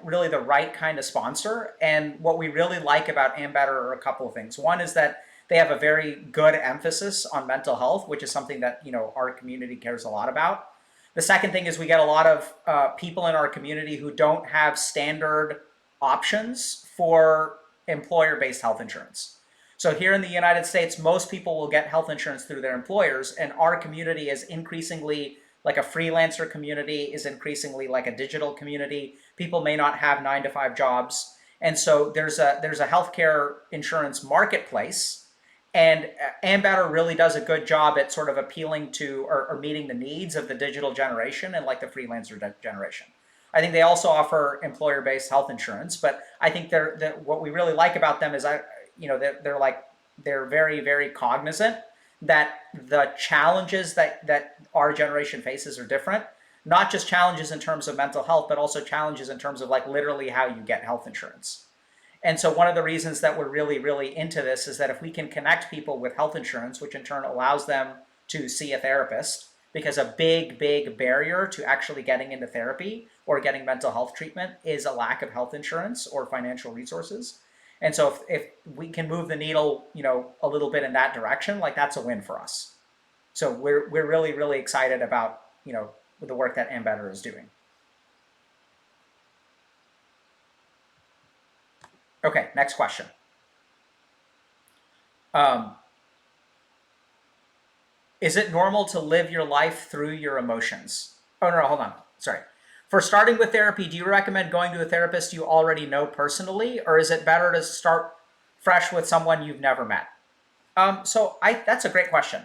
Speaker 1: really the right kind of sponsor. And what we really like about Ambetter are a couple of things. One is that they have a very good emphasis on mental health, which is something that, our community cares a lot about. The second thing is we get a lot of people in our community who don't have standard options for employer-based health insurance. So here in the United States, most people will get health insurance through their employers, and our community is increasingly like a freelancer community, is increasingly like a digital community. People may not have 9-to-5 jobs. And so there's a healthcare insurance marketplace, and Ambetter really does a good job at sort of appealing to or meeting the needs of the digital generation and like the freelancer generation. I think they also offer employer-based health insurance, but I think what we really like about them is they're very, very cognizant that the challenges that our generation faces are different. Not just challenges in terms of mental health, but also challenges in terms of like literally how you get health insurance. And so one of the reasons that we're really, really into this is that if we can connect people with health insurance, which in turn allows them to see a therapist, because a big, big barrier to actually getting into therapy or getting mental health treatment is a lack of health insurance or financial resources. And so if we can move the needle, a little bit in that direction, like that's a win for us. So we're really, really excited about, the work that Ambetter is doing. Okay, next question. Is it normal to live your life through your emotions? Oh, no, hold on. Sorry. For starting with therapy, do you recommend going to a therapist you already know personally, or is it better to start fresh with someone you've never met? That's a great question.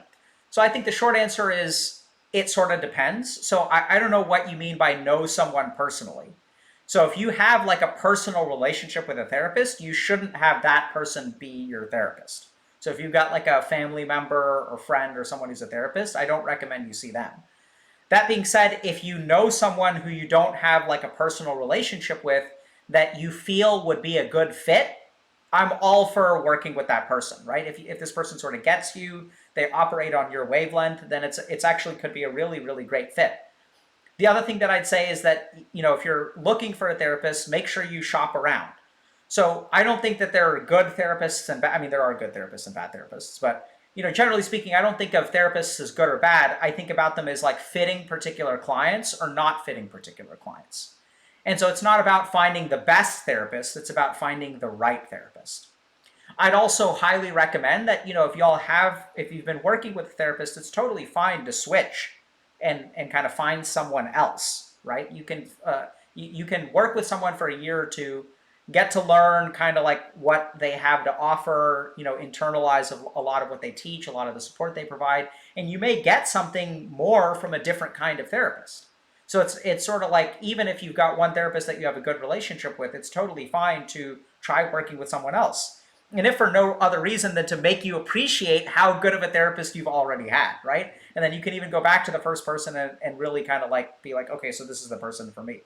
Speaker 1: So I think the short answer is it sort of depends. So I don't know what you mean by know someone personally. So if you have like a personal relationship with a therapist, you shouldn't have that person be your therapist. So if you've got like a family member or friend or someone who's a therapist, I don't recommend you see them. That being said, if you know someone who you don't have like a personal relationship with, that you feel would be a good fit, I'm all for working with that person, right? If this person sort of gets you, they operate on your wavelength, then it's actually could be a really, really great fit. The other thing that I'd say is that, if you're looking for a therapist, make sure you shop around. So I don't think that there are good therapists and bad, I mean, there are good therapists and bad therapists, but generally speaking, I don't think of therapists as good or bad. I think about them as like fitting particular clients or not fitting particular clients. And so it's not about finding the best therapist, it's about finding the right therapist. I'd also highly recommend that, if you've been working with a therapist, it's totally fine to switch and kind of find someone else, right? You can work with someone for a year or two, get to learn kind of like what they have to offer, internalize a lot of what they teach, a lot of the support they provide, and you may get something more from a different kind of therapist. So it's sort of like, even if you've got one therapist that you have a good relationship with, it's totally fine to try working with someone else. And if for no other reason than to make you appreciate how good of a therapist you've already had, right? And then you can even go back to the first person and really kind of like be like, okay, so this is the person for me.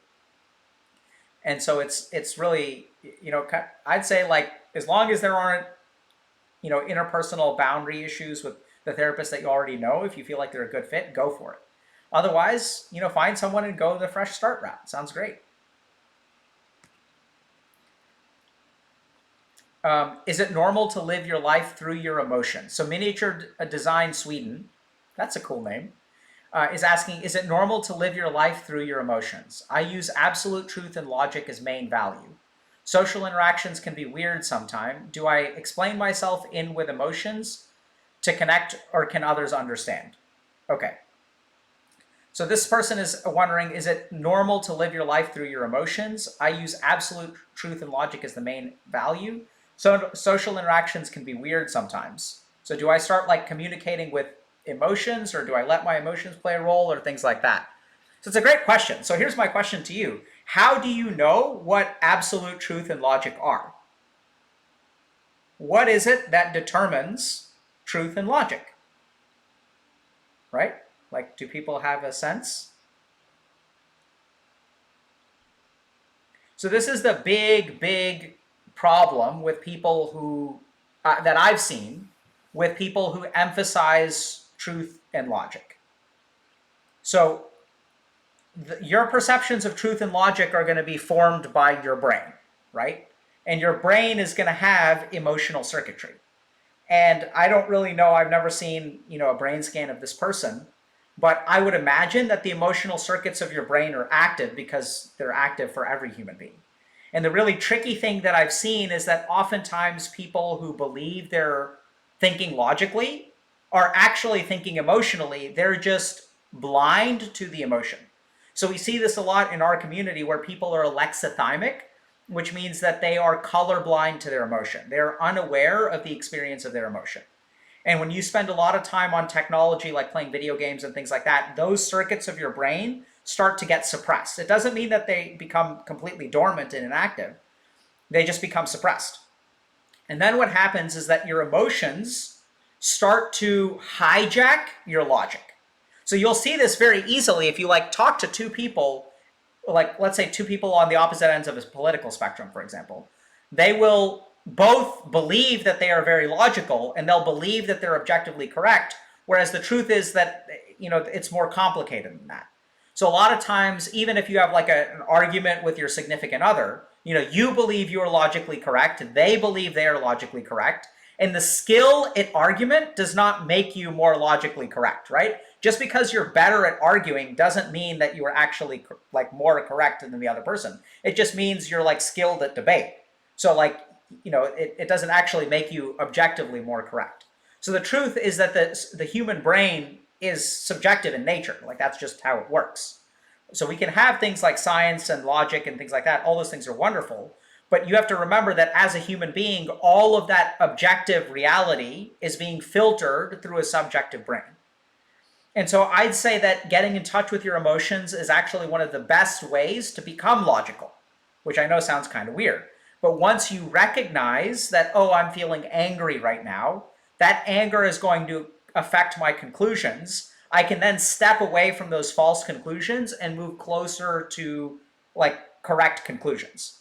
Speaker 1: And so it's really, I'd say like, as long as there aren't, interpersonal boundary issues with the therapist that you already know, if you feel like they're a good fit, go for it. Otherwise, find someone and go the fresh start route. Sounds great. Is it normal to live your life through your emotions? So Miniature Design Sweden, that's a cool name, is asking, is it normal to live your life through your emotions? I use absolute truth and logic as main value. Social interactions can be weird sometimes. Do I explain myself in with emotions to connect, or can others understand? Okay. So this person is wondering, is it normal to live your life through your emotions? I use absolute truth and logic as the main value. So social interactions can be weird sometimes. So do I start like communicating with emotions, or do I let my emotions play a role, or things like that? So it's a great question. So here's my question to you. How do you know what absolute truth and logic are? What is it that determines truth and logic? Right? Like, do people have a sense? So this is the big problem with people who, that I've seen, with people who emphasize truth and logic. So your perceptions of truth and logic are going to be formed by your brain, right? And your brain is going to have emotional circuitry. And I don't really know, I've never seen, a brain scan of this person, but I would imagine that the emotional circuits of your brain are active because they're active for every human being. And the really tricky thing that I've seen is that oftentimes people who believe they're thinking logically are actually thinking emotionally. They're just blind to the emotion. So we see this a lot in our community where people are alexithymic, which means that they are colorblind to their emotion. They're unaware of the experience of their emotion. And when you spend a lot of time on technology, like playing video games and things like that, those circuits of your brain start to get suppressed. It doesn't mean that they become completely dormant and inactive. They just become suppressed. And then what happens is that your emotions start to hijack your logic. So you'll see this very easily if you talk to two people, let's say two people on the opposite ends of a political spectrum, for example. They will both believe that they are very logical, and they'll believe that they're objectively correct, whereas the truth is that it's more complicated than that. So a lot of times, even if you have an argument with your significant other, you believe you're logically correct, they believe they are logically correct, and the skill at argument does not make you more logically correct, right? Just because you're better at arguing doesn't mean that you are actually more correct than the other person. It just means you're skilled at debate. So it doesn't actually make you objectively more correct. So the truth is that the human brain is subjective in nature. That's just how it works. So we can have things like science and logic and things like that. All those things are wonderful. But you have to remember that as a human being, all of that objective reality is being filtered through a subjective brain. And so I'd say that getting in touch with your emotions is actually one of the best ways to become logical, which I know sounds kind of weird. But once you recognize that, oh, I'm feeling angry right now, that anger is going to affect my conclusions, I can then step away from those false conclusions and move closer to correct conclusions.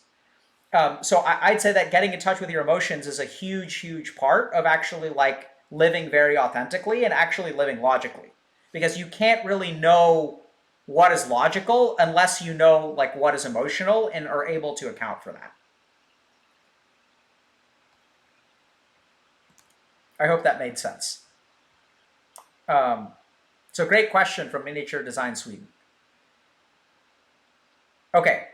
Speaker 1: So I'd say that getting in touch with your emotions is a huge, huge part of actually like living very authentically and actually living logically, because you can't really know what is logical unless you know like what is emotional and are able to account for that. I hope that made sense. So great question from Miniature Design Sweden. Okay.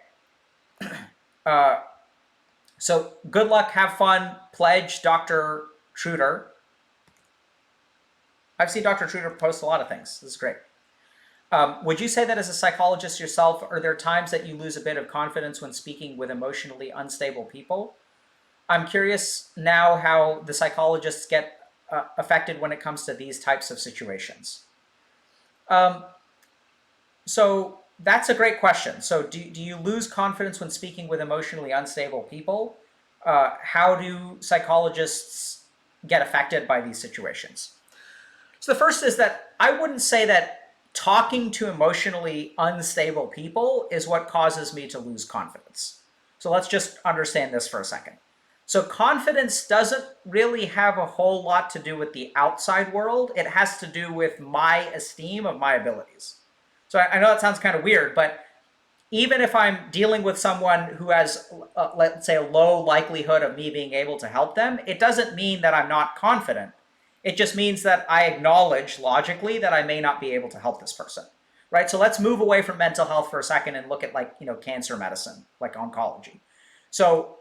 Speaker 1: So good luck, have fun, pledge Dr. Truder. I've seen Dr. Truder post a lot of things. This is great. Would you say that as a psychologist yourself, are there times that you lose a bit of confidence when speaking with emotionally unstable people? I'm curious now how the psychologists get affected when it comes to these types of situations. So that's a great question. So do you lose confidence when speaking with emotionally unstable people? How do psychologists get affected by these situations? So the first is that I wouldn't say that talking to emotionally unstable people is what causes me to lose confidence. So let's just understand this for a second. So confidence doesn't really have a whole lot to do with the outside world. It has to do with my esteem of my abilities. So I know that sounds kind of weird, but even if I'm dealing with someone who has, let's say, a low likelihood of me being able to help them, it doesn't mean that I'm not confident. It just means that I acknowledge logically that I may not be able to help this person, right? So let's move away from mental health for a second and look at like, cancer medicine, like oncology. So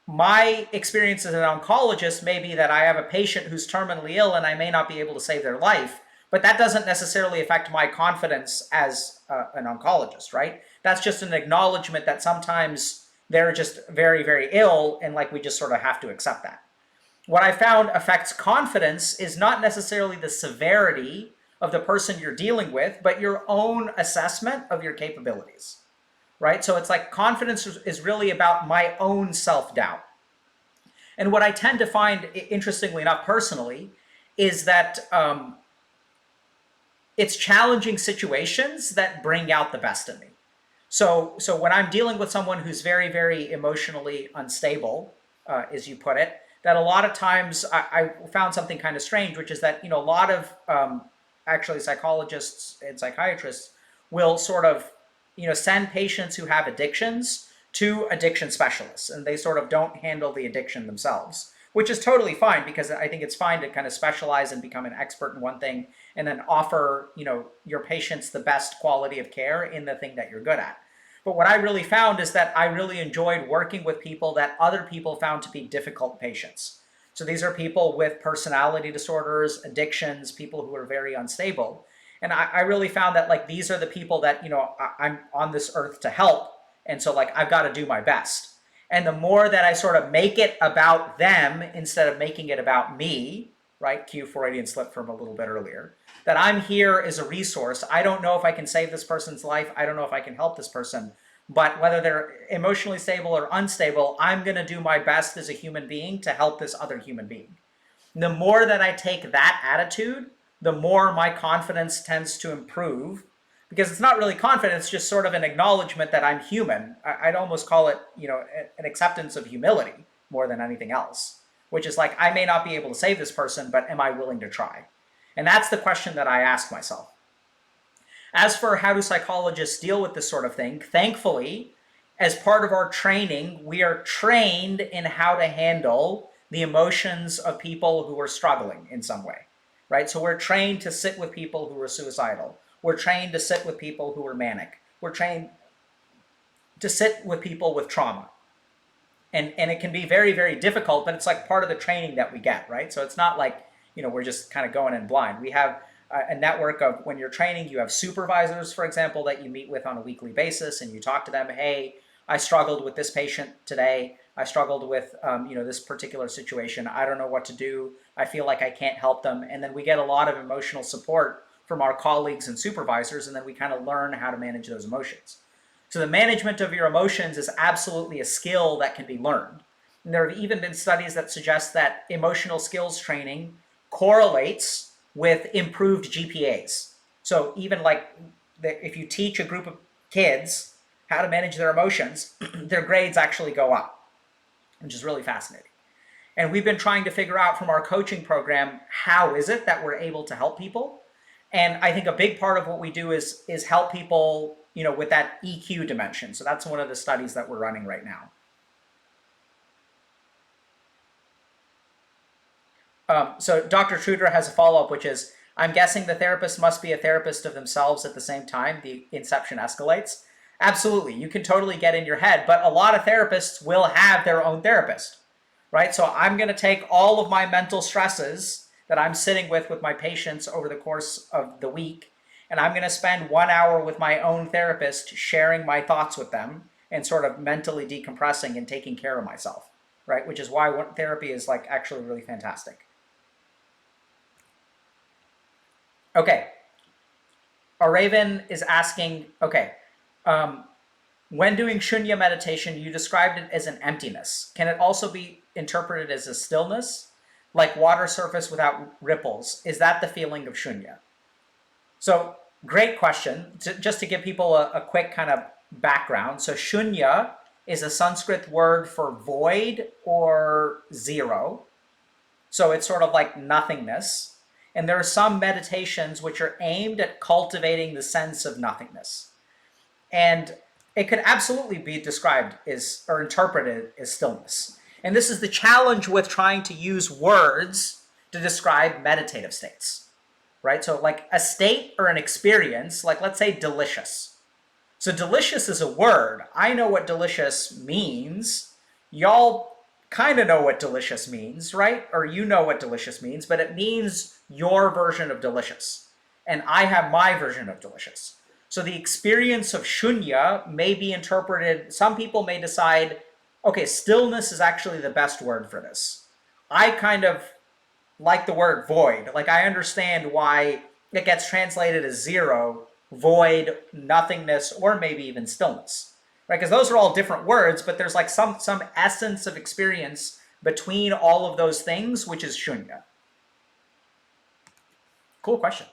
Speaker 1: my experience as an oncologist may be that I have a patient who's terminally ill and I may not be able to save their life, but that doesn't necessarily affect my confidence as an oncologist, right? That's just an acknowledgement that sometimes they're just very, very ill and like we just sort of have to accept that. What I found affects confidence is not necessarily the severity of the person you're dealing with, but your own assessment of your capabilities, right? So it's like confidence is really about my own self-doubt. And what I tend to find, interestingly enough, personally, is that it's challenging situations that bring out the best in me. So when I'm dealing with someone who's very, very emotionally unstable, as you put it, that a lot of times I found something kind of strange, which is that, a lot of actually psychologists and psychiatrists will sort of, send patients who have addictions to addiction specialists, and they sort of don't handle the addiction themselves, which is totally fine, because I think it's fine to kind of specialize and become an expert in one thing and then offer, your patients the best quality of care in the thing that you're good at. But what I really found is that I really enjoyed working with people that other people found to be difficult patients. So these are people with personality disorders, addictions, people who are very unstable. And I really found that like these are the people that, I'm on this earth to help. And so like I've got to do my best. And the more that I sort of make it about them instead of making it about me, right? Cue Freudian slip from a little bit earlier, that I'm here as a resource. I don't know if I can save this person's life. I don't know if I can help this person. But whether they're emotionally stable or unstable, I'm going to do my best as a human being to help this other human being. And the more that I take that attitude, the more my confidence tends to improve, because it's not really confidence, it's just sort of an acknowledgement that I'm human. I'd almost call it, an acceptance of humility more than anything else, which is like, I may not be able to save this person, but am I willing to try? And that's the question that I ask myself. As for how do psychologists deal with this sort of thing, thankfully, as part of our training, we are trained in how to handle the emotions of people who are struggling in some way, right? So we're trained to sit with people who are suicidal. We're trained to sit with people who are manic. We're trained to sit with people with trauma. And it can be very, very difficult, but it's like part of the training that we get, right? So it's not like, we're just kind of going in blind. We have a network of, when you're training, you have supervisors, for example, that you meet with on a weekly basis, and you talk to them, hey, I struggled with this patient today. I struggled with, this particular situation. I don't know what to do. I feel like I can't help them. And then we get a lot of emotional support from our colleagues and supervisors, and then we kind of learn how to manage those emotions. So the management of your emotions is absolutely a skill that can be learned. And there have even been studies that suggest that emotional skills training correlates with improved GPAs. So even like if you teach a group of kids how to manage their emotions, their grades actually go up. which is really fascinating. And we've been trying to figure out from our coaching program, how is it that we're able to help people? And I think a big part of what we do is help people, with that EQ dimension. So that's one of the studies that we're running right now. So Dr. Truder has a follow-up, which is, I'm guessing the therapist must be a therapist of themselves at the same time the inception escalates. Absolutely. You can totally get in your head, but a lot of therapists will have their own therapist, right? So I'm going to take all of my mental stresses that I'm sitting with my patients over the course of the week, and I'm going to spend 1 hour with my own therapist sharing my thoughts with them and sort of mentally decompressing and taking care of myself, right? Which is why therapy is like actually really fantastic. Okay, Araven is asking, when doing shunya meditation, you described it as an emptiness. Can it also be interpreted as a stillness, like water surface without ripples? Is that the feeling of shunya? So great question. Just to give people a quick kind of background. So shunya is a Sanskrit word for void or zero. So it's sort of like nothingness. And there are some meditations which are aimed at cultivating the sense of nothingness. And it could absolutely be described or interpreted as stillness. And this is the challenge with trying to use words to describe meditative states, right? So like a state or an experience, like let's say delicious. So delicious is a word. I know what delicious means. Y'all kind of know what delicious means, right? Or you know what delicious means, but it means your version of delicious. And I have my version of delicious. So the experience of shunya may be interpreted, some people may decide, okay, stillness is actually the best word for this. I kind of like the word void. Like I understand why it gets translated as zero, void, nothingness, or maybe even stillness. Right, because those are all different words, but there's like some essence of experience between all of those things, which is shunya. Cool question.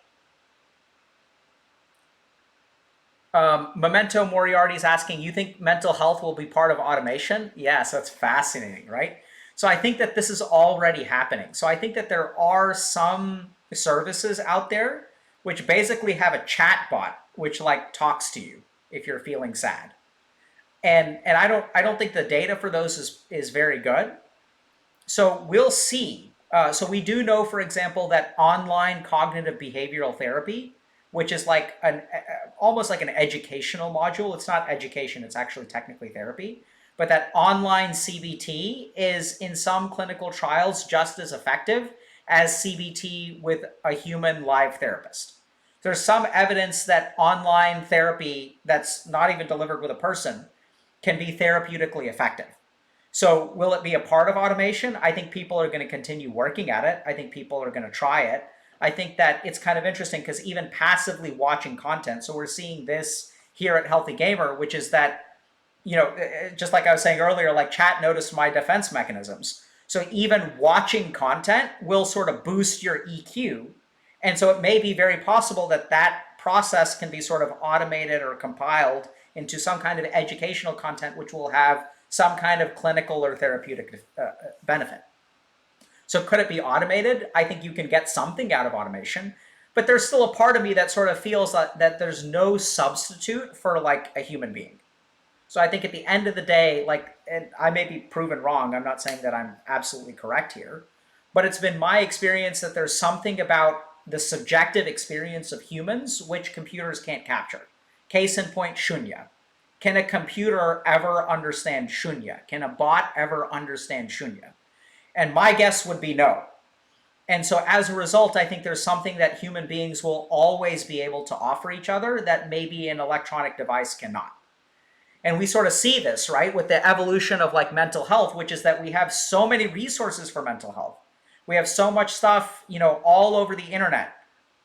Speaker 1: Memento Moriarty is asking, you think mental health will be part of automation? Yes, that's fascinating, right? So I think that this is already happening. So I think that there are some services out there which basically have a chat bot which like talks to you if you're feeling sad. And I don't think the data for those is very good. So we'll see. So we do know, for example, that online cognitive behavioral therapy, which is like almost like an educational module. It's not education, it's actually technically therapy. But that online CBT is in some clinical trials just as effective as CBT with a human live therapist. There's some evidence that online therapy that's not even delivered with a person can be therapeutically effective. So will it be a part of automation? I think people are going to continue working at it. I think people are going to try it. I think that it's kind of interesting because even passively watching content, so we're seeing this here at Healthy Gamer, which is that, just like I was saying earlier, like chat noticed my defense mechanisms. So even watching content will sort of boost your EQ. And so it may be very possible that that process can be sort of automated or compiled into some kind of educational content which will have some kind of clinical or therapeutic benefit. So could it be automated? I think you can get something out of automation, but there's still a part of me that sort of feels that there's no substitute for like a human being. So I think at the end of the day, and I may be proven wrong, I'm not saying that I'm absolutely correct here, but it's been my experience that there's something about the subjective experience of humans which computers can't capture. Case in point, shunya. Can a computer ever understand shunya? Can a bot ever understand shunya? And my guess would be no. And so as a result, I think there's something that human beings will always be able to offer each other that maybe an electronic device cannot. And we sort of see this, right, with the evolution of like mental health, which is that we have so many resources for mental health. We have so much stuff, all over the internet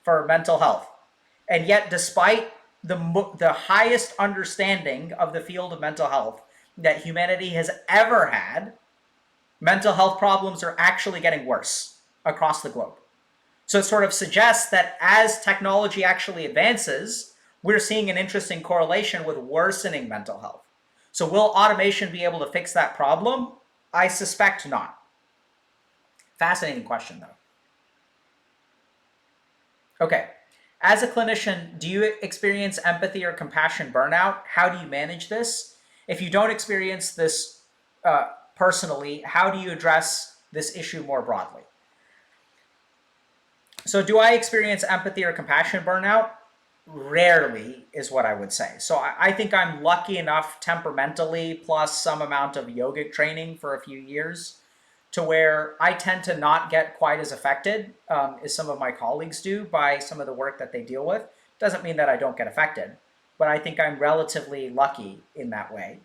Speaker 1: for mental health. And yet, despite the highest understanding of the field of mental health that humanity has ever had, mental health problems are actually getting worse across the globe. So it sort of suggests that as technology actually advances, we're seeing an interesting correlation with worsening mental health. So will automation be able to fix that problem? I suspect not. Fascinating question, though. Okay. As a clinician, do you experience empathy or compassion burnout? How do you manage this? If you don't experience this personally, how do you address this issue more broadly? So, do I experience empathy or compassion burnout? Rarely is what I would say. So, I think I'm lucky enough temperamentally, plus some amount of yogic training for a few years, to where I tend to not get quite as affected as some of my colleagues do by some of the work that they deal with. Doesn't mean that I don't get affected, but I think I'm relatively lucky in that way.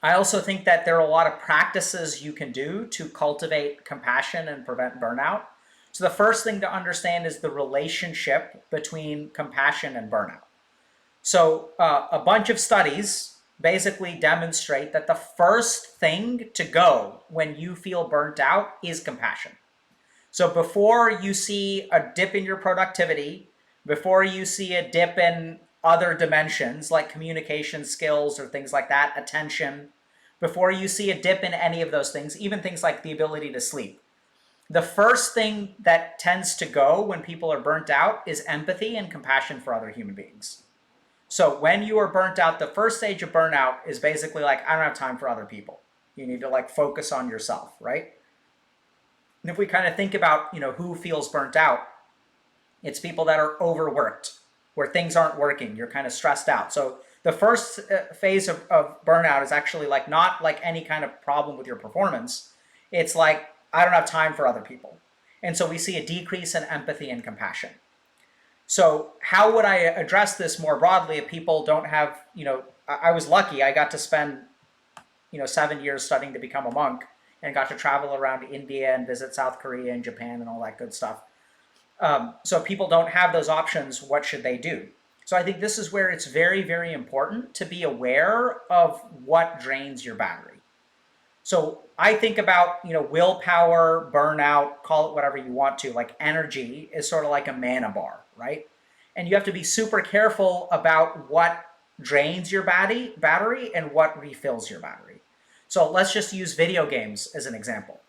Speaker 1: I also think that there are a lot of practices you can do to cultivate compassion and prevent burnout. So the first thing to understand is the relationship between compassion and burnout. So a bunch of studies basically demonstrate that the first thing to go when you feel burnt out is compassion. So before you see a dip in your productivity, before you see a dip in other dimensions like communication skills or things like that, attention, before you see a dip in any of those things, even things like the ability to sleep, the first thing that tends to go when people are burnt out is empathy and compassion for other human beings. So when you are burnt out, the first stage of burnout is basically like, I don't have time for other people. You need to like focus on yourself, right? And if we kind of think about, who feels burnt out, it's people that are overworked, where things aren't working. You're kind of stressed out. So the first phase of burnout is actually like not like any kind of problem with your performance. It's like, I don't have time for other people. And so we see a decrease in empathy and compassion. So how would I address this more broadly if people don't have, I was lucky. I got to spend, 7 years studying to become a monk and got to travel around India and visit South Korea and Japan and all that good stuff. So if people don't have those options, what should they do? So I think this is where it's very, very important to be aware of what drains your battery. So I think about, willpower, burnout, call it whatever you want to, like energy is sort of like a mana bar, right? And you have to be super careful about what drains your battery and what refills your battery. So let's just use video games as an example.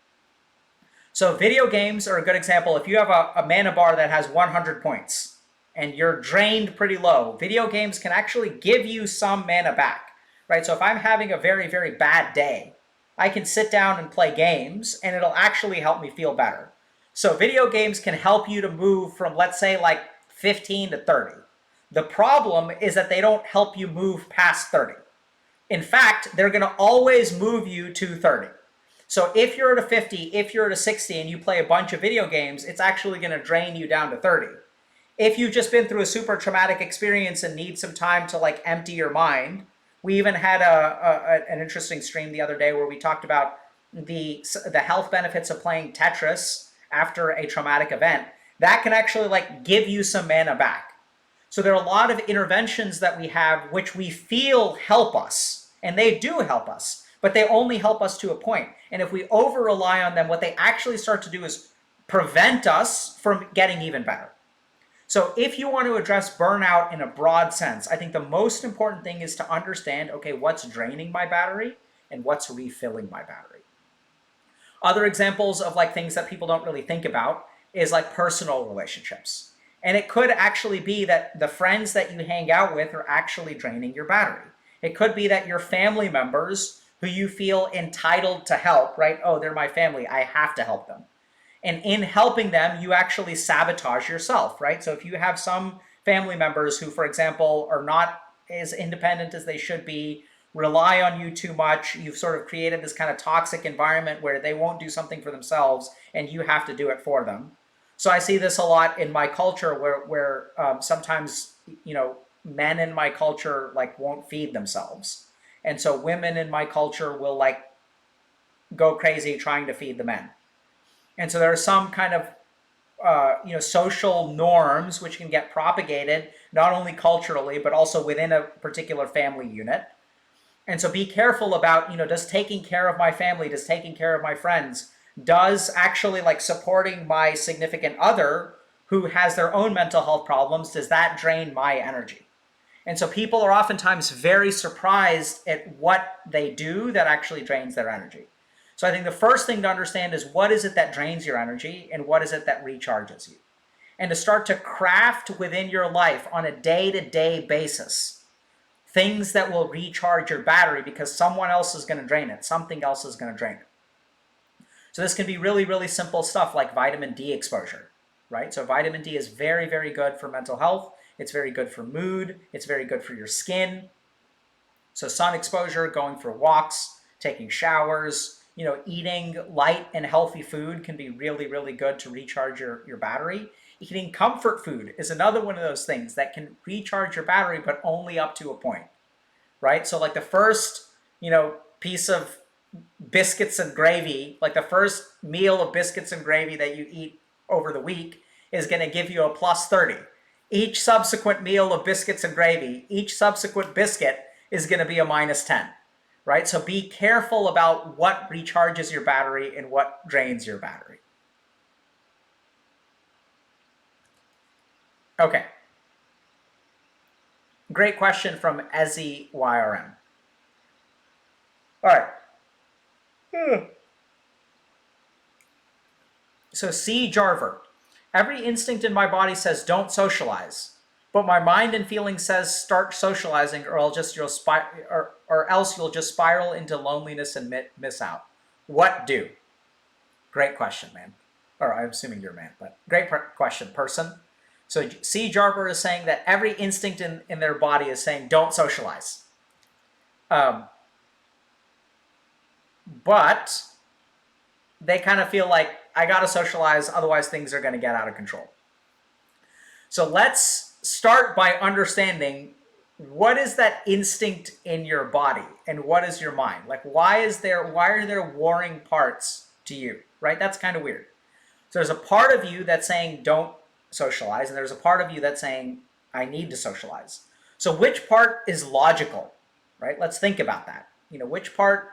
Speaker 1: So video games are a good example. If you have a mana bar that has 100 points and you're drained pretty low, video games can actually give you some mana back, right? So if I'm having a very, very bad day, I can sit down and play games and it'll actually help me feel better. So video games can help you to move from, let's say, like 15 to 30. The problem is that they don't help you move past 30. In fact, they're going to always move you to 30. So if you're at a 50, if you're at a 60 and you play a bunch of video games, it's actually going to drain you down to 30. If you've just been through a super traumatic experience and need some time to like empty your mind, we even had an interesting stream the other day where we talked about the health benefits of playing Tetris after a traumatic event. That can actually like give you some mana back. So there are a lot of interventions that we have which we feel help us, and they do help us, but they only help us to a point. And if we over rely on them, what they actually start to do is prevent us from getting even better. So if you want to address burnout in a broad sense, I think the most important thing is to understand, okay, what's draining my battery and what's refilling my battery. Other examples of like things that people don't really think about is like personal relationships. And it could actually be that the friends that you hang out with are actually draining your battery. It could be that your family members who you feel entitled to help, right? Oh, they're my family, I have to help them. And in helping them, you actually sabotage yourself, right? So if you have some family members who, for example, are not as independent as they should be, rely on you too much, you've sort of created this kind of toxic environment where they won't do something for themselves and you have to do it for them. So I see this a lot in my culture where sometimes, men in my culture like won't feed themselves. And so women in my culture will like go crazy trying to feed the men. And so there are some kind of social norms which can get propagated not only culturally but also within a particular family unit. And so be careful about, does taking care of my family, does taking care of my friends, does actually like supporting my significant other who has their own mental health problems, does that drain my energy? And so people are oftentimes very surprised at what they do that actually drains their energy. So I think the first thing to understand is what is it that drains your energy and what is it that recharges you? And to start to craft within your life on a day-to-day basis things that will recharge your battery, because someone else is going to drain it. Something else is going to drain it. So this can be really, really simple stuff like vitamin D exposure, right? So vitamin D is very, very good for mental health. It's very good for mood. It's very good for your skin. So sun exposure, going for walks, taking showers, eating light and healthy food can be really, really good to recharge your battery. Eating comfort food is another one of those things that can recharge your battery, but only up to a point, right? So like the first, piece of biscuits and gravy, like the first meal of biscuits and gravy that you eat over the week is going to give you a plus 30. Each subsequent meal of biscuits and gravy, each subsequent biscuit is going to be a minus 10, right? So be careful about what recharges your battery and what drains your battery. Okay. Great question from Ezzy YRM. All right. So C. Jarver. Every instinct in my body says don't socialize, but my mind and feeling says start socializing, or else you'll just spiral into loneliness and miss out. What do? Great question, man. Or I'm assuming you're a man, but great question, person. So C. Jarver is saying that every instinct in their body is saying don't socialize. But they kind of feel like, I got to socialize, otherwise things are going to get out of control. So let's start by understanding what is that instinct in your body and what is your mind? Like, why are there warring parts to you, right? That's kind of weird. So there's a part of you that's saying don't socialize, and there's a part of you that's saying I need to socialize. So which part is logical, right? Let's think about that. Which part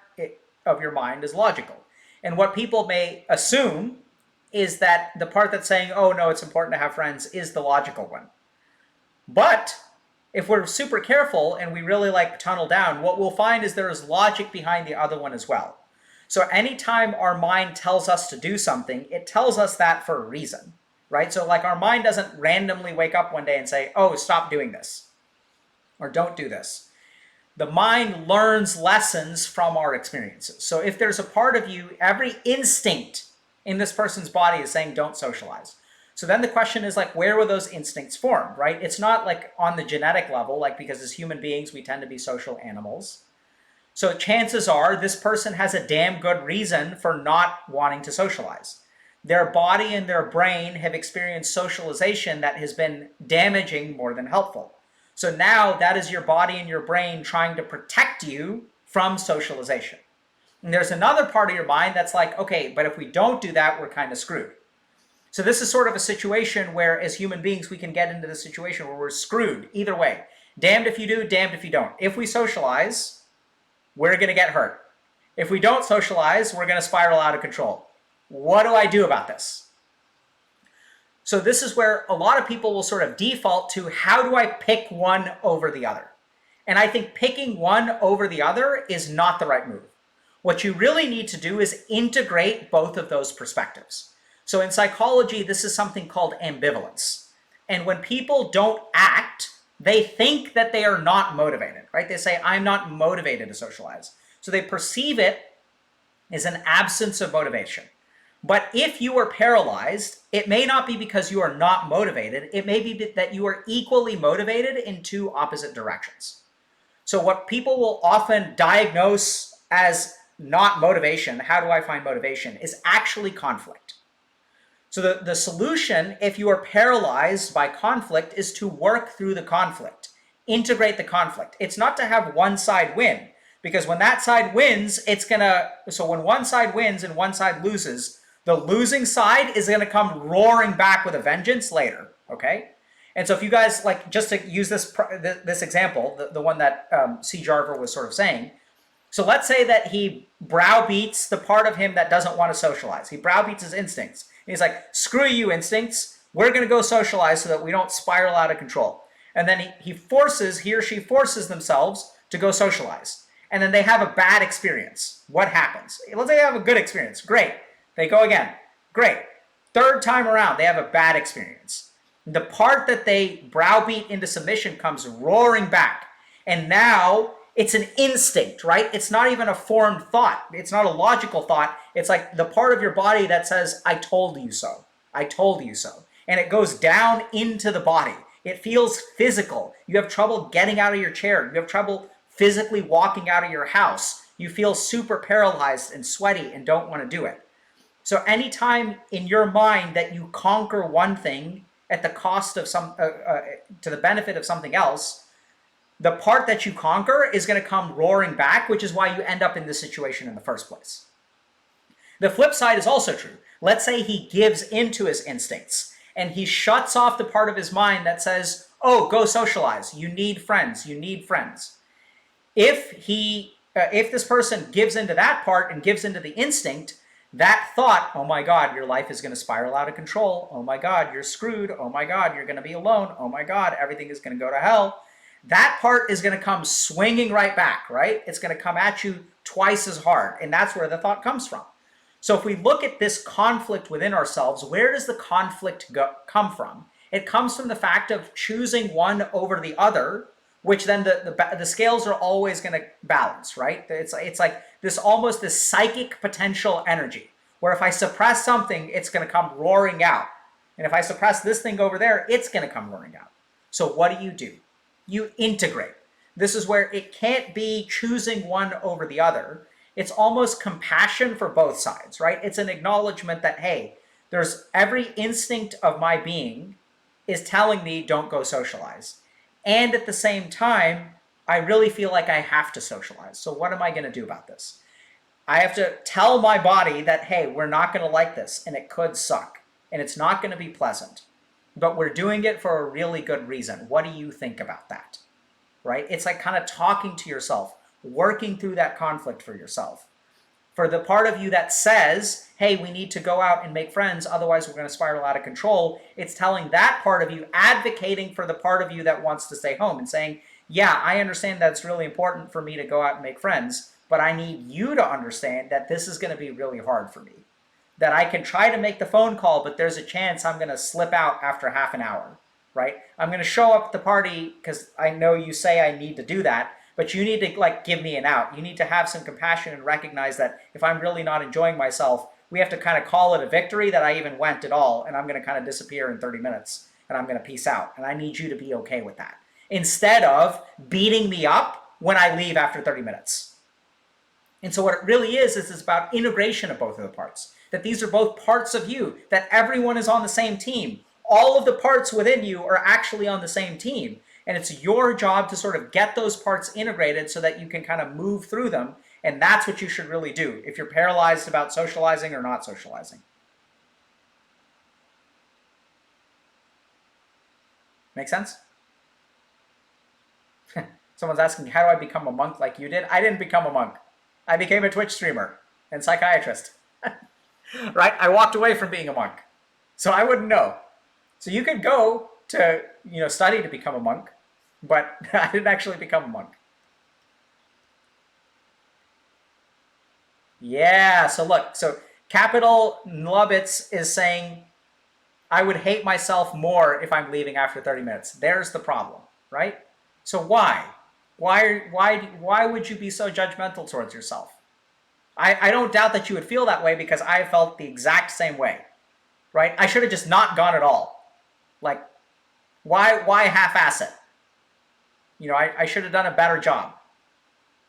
Speaker 1: of your mind is logical? And what people may assume is that the part that's saying, oh no, it's important to have friends, is the logical one. But if we're super careful and we really tunnel down, what we'll find is there is logic behind the other one as well. So anytime our mind tells us to do something, it tells us that for a reason, right? So our mind doesn't randomly wake up one day and say, oh, stop doing this, or don't do this. The mind learns lessons from our experiences. So if there's a part of you, every instinct in this person's body is saying don't socialize. So then the question is where were those instincts formed, right? It's not on the genetic level, because as human beings, we tend to be social animals. So chances are this person has a damn good reason for not wanting to socialize. Their body and their brain have experienced socialization that has been damaging more than helpful. So now that is your body and your brain trying to protect you from socialization. And there's another part of your mind that's okay, but if we don't do that, we're kind of screwed. So this is sort of a situation where as human beings, we can get into the situation where we're screwed either way. Damned if you do, damned if you don't. If we socialize, we're going to get hurt. If we don't socialize, we're going to spiral out of control. What do I do about this? So this is where a lot of people will sort of default to, how do I pick one over the other? And I think picking one over the other is not the right move. What you really need to do is integrate both of those perspectives. So in psychology, this is something called ambivalence. And when people don't act, they think that they are not motivated, right? They say, I'm not motivated to socialize. So they perceive it as an absence of motivation. But if you are paralyzed, it may not be because you are not motivated. It may be that you are equally motivated in two opposite directions. So what people will often diagnose as not motivation, how do I find motivation, is actually conflict. So the solution, if you are paralyzed by conflict, is to work through the conflict, integrate the conflict. It's not to have one side win, because when that side wins, so when one side wins and one side loses, the losing side is going to come roaring back with a vengeance later, okay? And so if you guys, just to use this example, the one that C. Jarver was sort of saying, so let's say that he browbeats the part of him that doesn't want to socialize. He browbeats his instincts. And he's like, screw you, instincts. We're going to go socialize so that we don't spiral out of control. And then he or she forces themselves to go socialize. And then they have a bad experience. What happens? Let's say they have a good experience. Great. They go again. Great. Third time around, they have a bad experience. The part that they browbeat into submission comes roaring back. And now it's an instinct, right? It's not even a formed thought. It's not a logical thought. It's like the part of your body that says, I told you so. I told you so. And it goes down into the body. It feels physical. You have trouble getting out of your chair. You have trouble physically walking out of your house. You feel super paralyzed and sweaty and don't want to do it. So anytime in your mind that you conquer one thing at the cost of to the benefit of something else, the part that you conquer is going to come roaring back, which is why you end up in this situation in the first place. The flip side is also true. Let's say he gives into his instincts and he shuts off the part of his mind that says, oh, go socialize. You need friends. You need friends. If this person gives into that part and gives into the instinct, that thought, oh my God, your life is going to spiral out of control. Oh my God, you're screwed. Oh my God, you're going to be alone. Oh my God, everything is going to go to hell. That part is going to come swinging right back, right? It's going to come at you twice as hard. And that's where the thought comes from. So if we look at this conflict within ourselves, where does the conflict come from? It comes from the fact of choosing one over the other, which then the scales are always going to balance, right? It's like this psychic potential energy, where if I suppress something, it's going to come roaring out. And if I suppress this thing over there, it's going to come roaring out. So what do? You integrate. This is where it can't be choosing one over the other. It's almost compassion for both sides, right? It's an acknowledgement that, hey, there's every instinct of my being is telling me don't go socialize. And at the same time, I really feel like I have to socialize. So what am I going to do about this? I have to tell my body that, hey, we're not going to like this and it could suck and it's not going to be pleasant, but we're doing it for a really good reason. What do you think about that? Right? It's like kind of talking to yourself, working through that conflict for yourself. For the part of you that says, hey, we need to go out and make friends, otherwise we're going to spiral out of control, it's telling that part of you, advocating for the part of you that wants to stay home and saying, yeah, I understand that it's really important for me to go out and make friends, but I need you to understand that this is going to be really hard for me. That I can try to make the phone call, but there's a chance I'm going to slip out after half an hour, right? I'm going to show up at the party because I know you say I need to do that, but you need to give me an out. You need to have some compassion and recognize that if I'm really not enjoying myself, we have to kind of call it a victory that I even went at all, and I'm going to kind of disappear in 30 minutes, and I'm going to peace out. And I need you to be okay with that, instead of beating me up when I leave after 30 minutes. And so what it really is it's about integration of both of the parts. That these are both parts of you, that everyone is on the same team. All of the parts within you are actually on the same team. And it's your job to sort of get those parts integrated so that you can kind of move through them. And that's what you should really do if you're paralyzed about socializing or not socializing. Make sense? Someone's asking, how do I become a monk like you did? I didn't become a monk. I became a Twitch streamer and psychiatrist. Right? I walked away from being a monk. So I wouldn't know. So you could go to study to become a monk, but I didn't actually become a monk. Yeah, so look, so Capital Nlubitz is saying, I would hate myself more if I'm leaving after 30 minutes. There's the problem, right? So why? Why would you be so judgmental towards yourself? I don't doubt that you would feel that way because I felt the exact same way, right? I should have just not gone at all. Like, why half-ass it? I should have done a better job.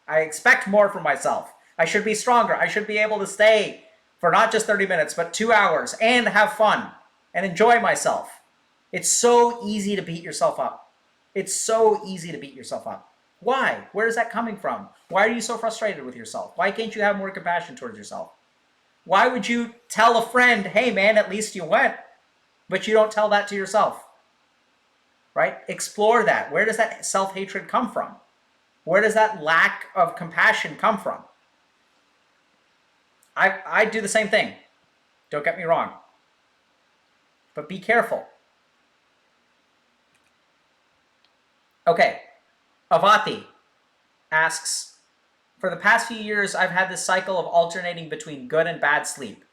Speaker 1: I expect more from myself. I should be stronger. I should be able to stay for not just 30 minutes, but 2 hours and have fun and enjoy myself. It's so easy to beat yourself up. It's so easy to beat yourself up. Why? Where is that coming from? Why are you so frustrated with yourself? Why can't you have more compassion towards yourself? Why would you tell a friend, hey man, at least you went, but you don't tell that to yourself? Right? Explore that. Where does that self-hatred come from? Where does that lack of compassion come from? I do the same thing. Don't get me wrong. But be careful. Okay, Avati asks, for the past few years, I've had this cycle of alternating between good and bad sleep.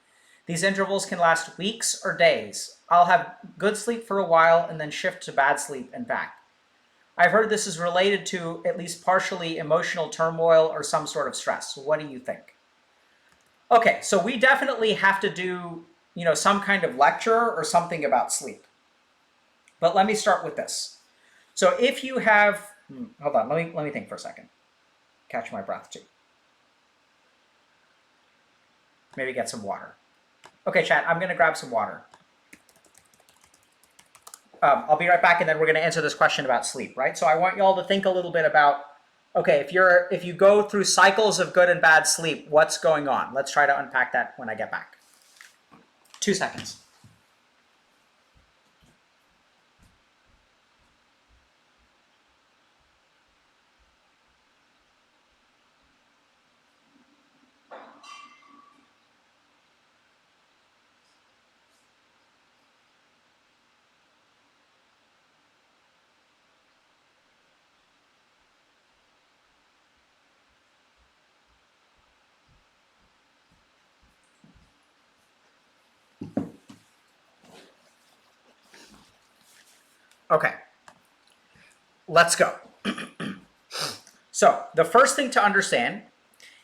Speaker 1: These intervals can last weeks or days. I'll have good sleep for a while and then shift to bad sleep and back. I've heard this is related to at least partially emotional turmoil or some sort of stress. What do you think? Okay, so we definitely have to do, some kind of lecture or something about sleep. But let me start with this. So if you have, hold on, let me think for a second. Catch my breath too. Maybe get some water. Okay, chat, I'm going to grab some water. I'll be right back, and then we're going to answer this question about sleep, right? So I want you all to think a little bit about, okay, if you go through cycles of good and bad sleep, what's going on? Let's try to unpack that when I get back. 2 seconds. Okay, let's go. So the first thing to understand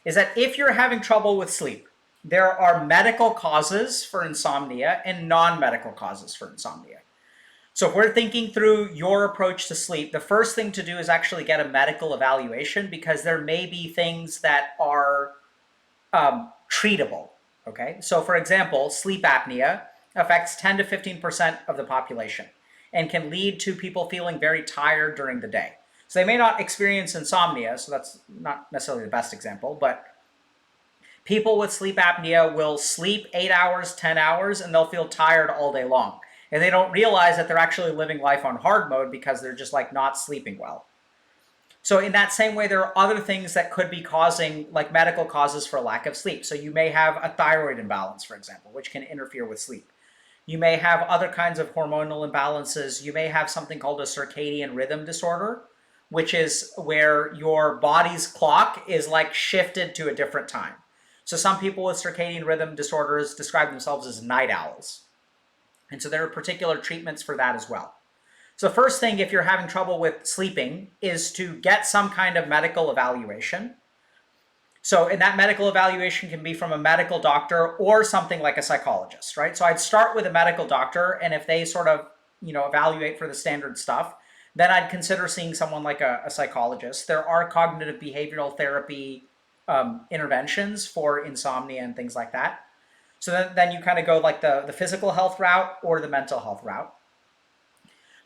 Speaker 1: is that if you're having trouble with sleep, there are medical causes for insomnia and non-medical causes for insomnia. So if we're thinking through your approach to sleep, the first thing to do is actually get a medical evaluation, because there may be things that are treatable. Okay, so for example, sleep apnea affects 10 to 15% of the population and can lead to people feeling very tired during the day. So they may not experience insomnia, so that's not necessarily the best example, but people with sleep apnea will sleep 8 hours, 10 hours, and they'll feel tired all day long. And they don't realize that they're actually living life on hard mode because they're just like not sleeping well. So in that same way, there are other things that could be causing, like medical causes for lack of sleep. So you may have a thyroid imbalance, for example, which can interfere with sleep. You may have other kinds of hormonal imbalances. You may have something called a circadian rhythm disorder, which is where your body's clock is like shifted to a different time. So some people with circadian rhythm disorders describe themselves as night owls. And so there are particular treatments for that as well. So the first thing, if you're having trouble with sleeping, is to get some kind of medical evaluation. So and that medical evaluation can be from a medical doctor or something like a psychologist, right? So I'd start with a medical doctor, and if they sort of, evaluate for the standard stuff, then I'd consider seeing someone like a psychologist. There are cognitive behavioral therapy interventions for insomnia and things like that. So then you kind of go like the physical health route or the mental health route.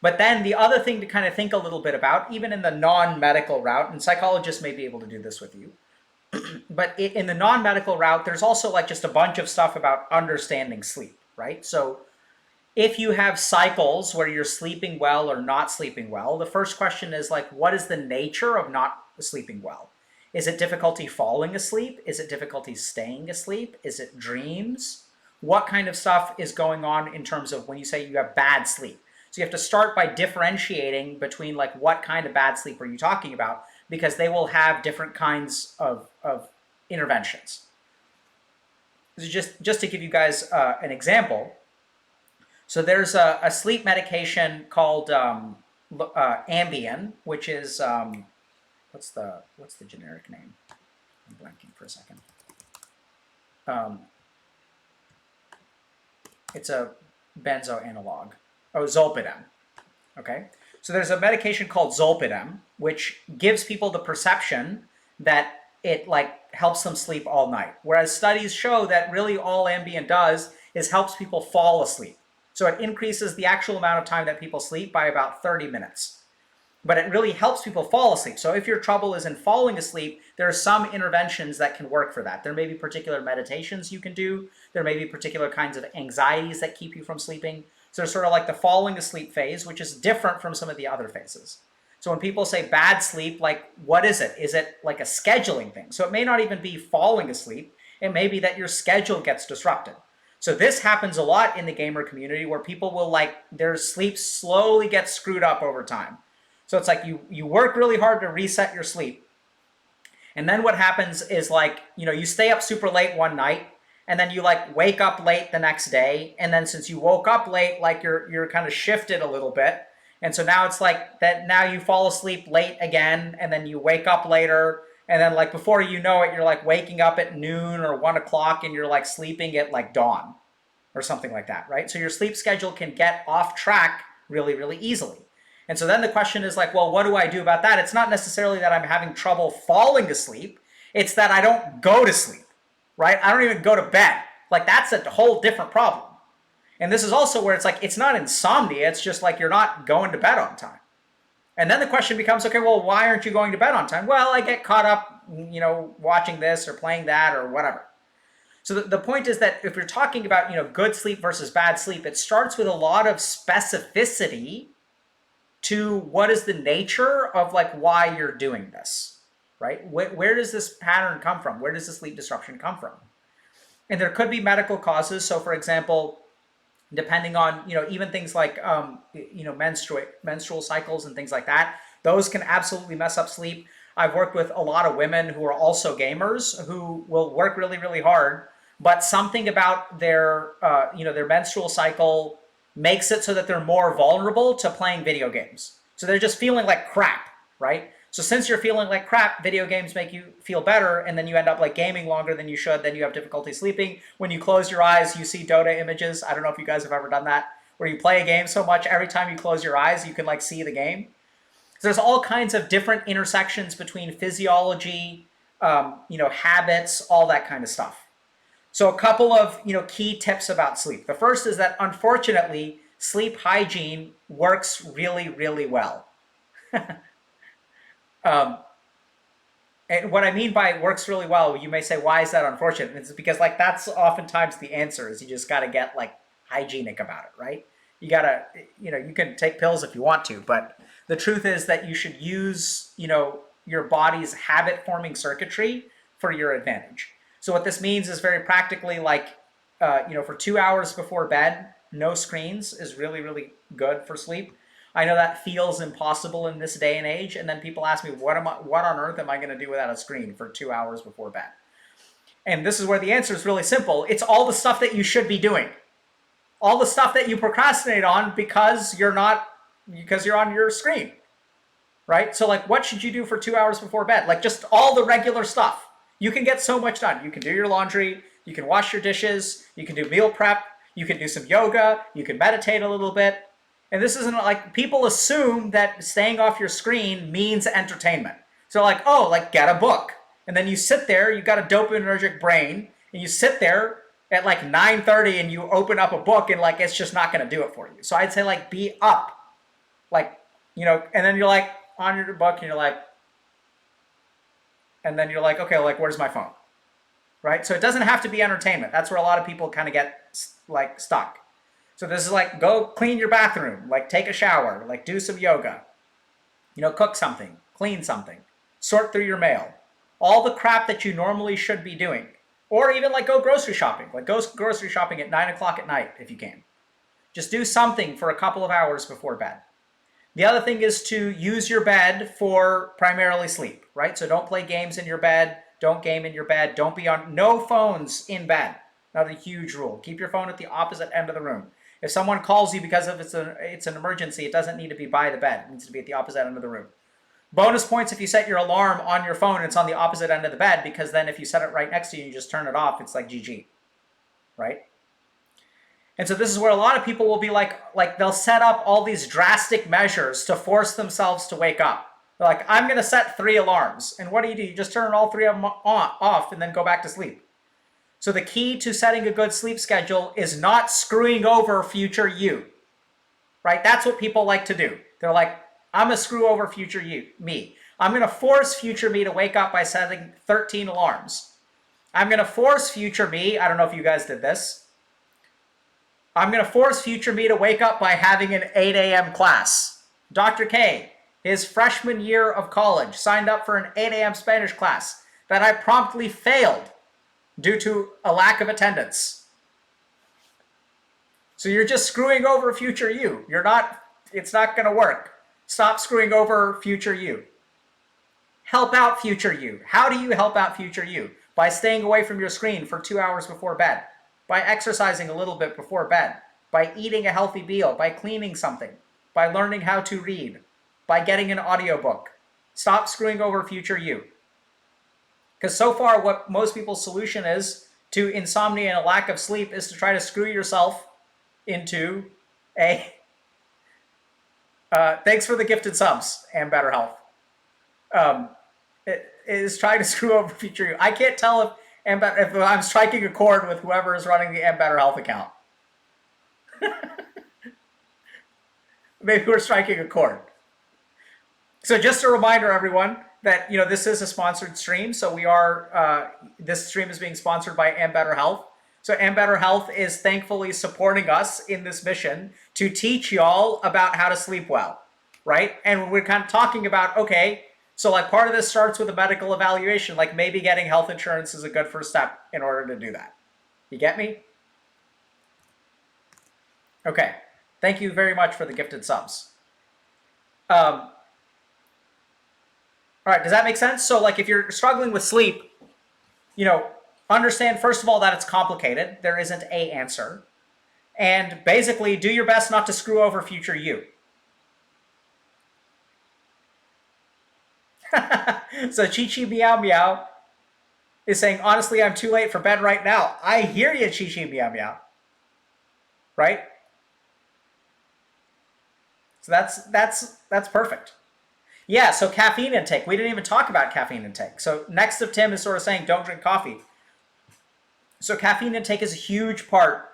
Speaker 1: But then the other thing to kind of think a little bit about, even in the non-medical route, and psychologists may be able to do this with you, but in the non-medical route, there's also like just a bunch of stuff about understanding sleep, right? So if you have cycles where you're sleeping well or not sleeping well, the first question is like, what is the nature of not sleeping well? Is it difficulty falling asleep? Is it difficulty staying asleep? Is it dreams? What kind of stuff is going on in terms of when you say you have bad sleep? So you have to start by differentiating between like what kind of bad sleep are you talking about, because they will have different kinds of interventions. So just to give you guys an example, so there's a sleep medication called Ambien, which is what's the generic name? I'm blanking for a second. It's a benzo analog. Oh, Zolpidem. Okay. So there's a medication called Zolpidem, which gives people the perception that it like helps them sleep all night. Whereas studies show that really all Ambien does is helps people fall asleep. So it increases the actual amount of time that people sleep by about 30 minutes. But it really helps people fall asleep. So if your trouble is in falling asleep, there are some interventions that can work for that. There may be particular meditations you can do. There may be particular kinds of anxieties that keep you from sleeping. So it's sort of like the falling asleep phase, which is different from some of the other phases. So when people say bad sleep, like what is it? Is it like a scheduling thing? So it may not even be falling asleep. It may be that your schedule gets disrupted. So this happens a lot in the gamer community where people will like their sleep slowly gets screwed up over time. So it's like you work really hard to reset your sleep. And then what happens is like, you stay up super late one night and then you like wake up late the next day. And then since you woke up late, like you're kind of shifted a little bit. And so now it's like that now you fall asleep late again and then you wake up later. And then like before you know it, you're like waking up at noon or 1 o'clock and you're like sleeping at like dawn or something like that, right? So your sleep schedule can get off track really, really easily. And so then the question is like, well, what do I do about that? It's not necessarily that I'm having trouble falling asleep. It's that I don't go to sleep, right? I don't even go to bed. Like that's a whole different problem. And this is also where it's like, it's not insomnia. It's just like you're not going to bed on time. And then the question becomes, okay, well, why aren't you going to bed on time? Well, I get caught up, watching this or playing that or whatever. So the point is that if you're talking about, good sleep versus bad sleep, it starts with a lot of specificity to what is the nature of like why you're doing this, right? Where does this pattern come from? Where does the sleep disruption come from? And there could be medical causes. So for example, depending on, even things like, menstrual cycles and things like that, those can absolutely mess up sleep. I've worked with a lot of women who are also gamers who will work really, really hard, but something about their menstrual cycle makes it so that they're more vulnerable to playing video games. So they're just feeling like crap, right? So since you're feeling like crap, video games make you feel better, and then you end up like gaming longer than you should, then you have difficulty sleeping. When you close your eyes, you see Dota images. I don't know if you guys have ever done that, where you play a game so much, every time you close your eyes, you can like see the game. So there's all kinds of different intersections between physiology, habits, all that kind of stuff. So a couple of key tips about sleep. The first is that unfortunately, sleep hygiene works really, really well. And what I mean by works really well, you may say, why is that unfortunate? It's because like that's oftentimes the answer is you just got to get like hygienic about it, right? You got to, you can take pills if you want to, but the truth is that you should use, your body's habit forming circuitry for your advantage. So what this means is very practically like, for 2 hours before bed, no screens is really, really good for sleep. I know that feels impossible in this day and age. And then people ask me, what on earth am I going to do without a screen for 2 hours before bed? And this is where the answer is really simple. It's all the stuff that you should be doing. All the stuff that you procrastinate on because you're on your screen, right? So like, what should you do for 2 hours before bed? Like just all the regular stuff. You can get so much done. You can do your laundry, you can wash your dishes, you can do meal prep, you can do some yoga, you can meditate a little bit. And this isn't like, people assume that staying off your screen means entertainment. So like, oh, like get a book. And then you sit there, you got a dopaminergic brain, and you sit there at like 9:30 and you open up a book and like, it's just not going to do it for you. So I'd say like, be up, like, and then you're like on your book and you're like, okay, like, where's my phone? Right? So it doesn't have to be entertainment. That's where a lot of people kind of get like stuck. So this is like, go clean your bathroom, like take a shower, like do some yoga, cook something, clean something, sort through your mail, all the crap that you normally should be doing. Or even like go grocery shopping, like go grocery shopping at 9 o'clock at night if you can. Just do something for a couple of hours before bed. The other thing is to use your bed for primarily sleep, right? So don't play games in your bed, don't game in your bed, don't be on, no phones in bed. Another huge rule. Keep your phone at the opposite end of the room. If someone calls you because of it's an emergency, it doesn't need to be by the bed. It needs to be at the opposite end of the room. Bonus points if you set your alarm on your phone and it's on the opposite end of the bed, because then if you set it right next to you and you just turn it off, it's like GG, right? And so this is where a lot of people will be like they'll set up all these drastic measures to force themselves to wake up. They're like, I'm going to set 3 alarms. And what do? You just turn all 3 of them off and then go back to sleep. So the key to setting a good sleep schedule is not screwing over future you, right? That's what people like to do. They're like, I'm going to screw over future me. I'm going to force future me to wake up by setting 13 alarms. I'm going to force future me, I don't know if you guys did this, I'm going to force future me to wake up by having an 8 a.m. class. Dr. K, his freshman year of college, signed up for an 8 a.m. Spanish class that I promptly failed due to a lack of attendance. So you're just screwing over future you. It's not going to work. Stop screwing over future you. Help out future you. How do you help out future you? By staying away from your screen for 2 hours before bed, by exercising a little bit before bed, by eating a healthy meal, by cleaning something, by learning how to read, by getting an audiobook. Stop screwing over future you. Because so far, what most people's solution is to insomnia and a lack of sleep is to try to screw yourself into a... thanks for the gifted subs, Ambetter Health. It is trying to screw over future you. I can't tell if I'm striking a chord with whoever is running the Ambetter Health account. Maybe we're striking a chord. So just a reminder, everyone, that this is a sponsored stream. So we are this stream is being sponsored by Ambetter Health. So Ambetter Health is thankfully supporting us in this mission to teach y'all about how to sleep well, right? And we're kind of talking about, okay, so like part of this starts with a medical evaluation, like maybe getting health insurance is a good first step in order to do that. You get me? Okay. Thank you very much for the gifted subs. All right, does that make sense? So like if you're struggling with sleep, understand first of all that it's complicated. There isn't a answer. And basically do your best not to screw over future you. So Chi Chi Meow Meow is saying, honestly, I'm too late for bed right now. I hear you, Chi Chi Meow Meow. Right? So that's perfect. Yeah, so caffeine intake. We didn't even talk about caffeine intake. So next of Tim is sort of saying, don't drink coffee. So caffeine intake is a huge part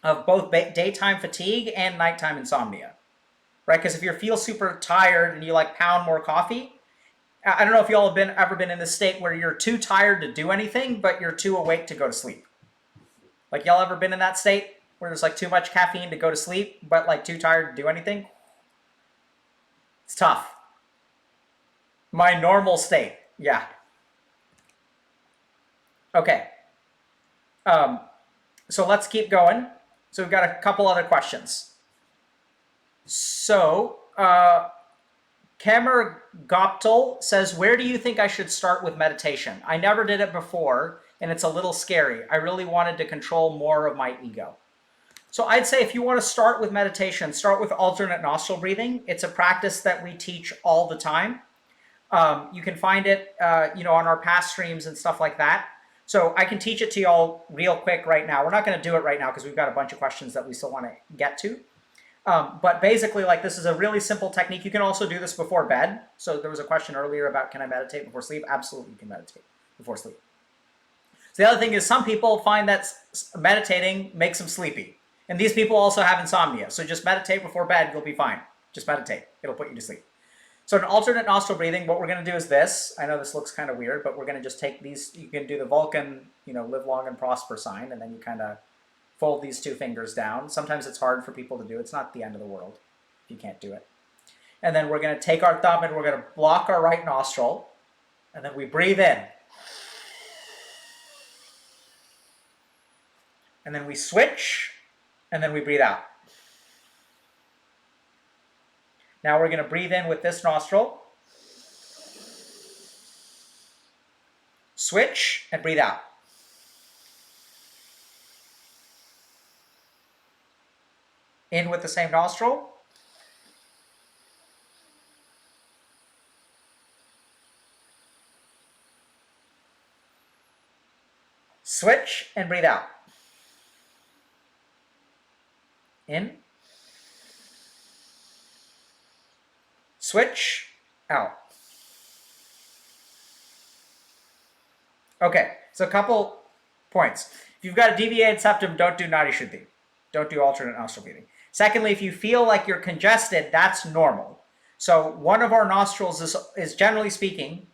Speaker 1: of both daytime fatigue and nighttime insomnia, right? Because if you feel super tired and you like pound more coffee, I don't know if y'all have ever been in this state where you're too tired to do anything, but you're too awake to go to sleep. Like y'all ever been in that state where there's like too much caffeine to go to sleep, but like too tired to do anything? It's tough. My normal state, yeah. Okay. So let's keep going. So we've got a couple other questions. So, Kamer Goptal says, where do you think I should start with meditation? I never did it before, and it's a little scary. I really wanted to control more of my ego. So I'd say if you want to start with meditation, start with alternate nostril breathing. It's a practice that we teach all the time. You can find it, on our past streams and stuff like that. So I can teach it to y'all real quick right now. We're not going to do it right now because we've got a bunch of questions that we still want to get to. But basically, like this is a really simple technique. You can also do this before bed. So there was a question earlier about can I meditate before sleep? Absolutely, you can meditate before sleep. So the other thing is some people find that meditating makes them sleepy. And these people also have insomnia. So just meditate before bed, you'll be fine. Just meditate. It'll put you to sleep. So in alternate nostril breathing, what we're going to do is this. I know this looks kind of weird, but we're going to just take these. You can do the Vulcan, live long and prosper sign, and then you kind of fold these two fingers down. Sometimes it's hard for people to do. It's not the end of the world if you can't do it. And then we're going to take our thumb and we're going to block our right nostril, and then we breathe in. And then we switch, and then we breathe out. Now we're going to breathe in with this nostril, switch, and breathe out. In with the same nostril, switch, and breathe out. In, switch, out. Okay, so a couple points. If you've got a deviated septum, don't do nadi shuddhi. Don't do alternate nostril breathing. Secondly, if you feel like you're congested, that's normal. So one of our nostrils is generally speaking,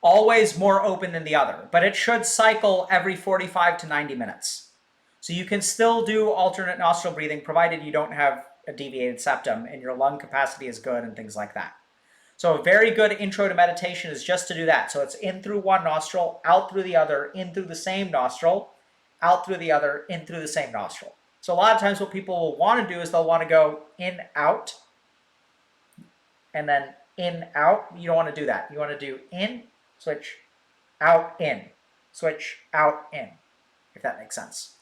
Speaker 1: always more open than the other, but it should cycle every 45 to 90 minutes. So you can still do alternate nostril breathing provided you don't have a deviated septum and your lung capacity is good and things like that. So a very good intro to meditation is just to do that. So it's in through one nostril, out through the other, in through the same nostril, out through the other, in through the same nostril. So a lot of times what people will want to do is they'll want to go in, out, and then in, out. You don't want to do that. You want to do in, switch, out, in, switch, out, in, if that makes sense.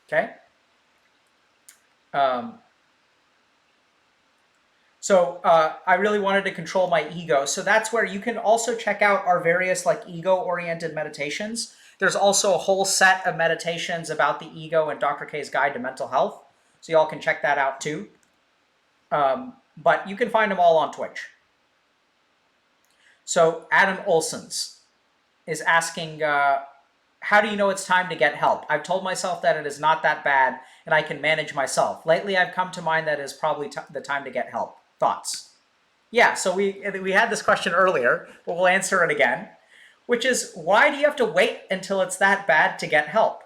Speaker 1: Okay? So I really wanted to control my ego. So that's where you can also check out our various like ego-oriented meditations. There's also a whole set of meditations about the ego in Dr. K's Guide to Mental Health. So y'all can check that out too. But you can find them all on Twitch. So Adam Olsons is asking, how do you know it's time to get help? I've told myself that it is not that bad and I can manage myself. Lately, I've come to mind that it is probably the time to get help. Thoughts? Yeah, so we had this question earlier, but we'll answer it again, which is, why do you have to wait until it's that bad to get help?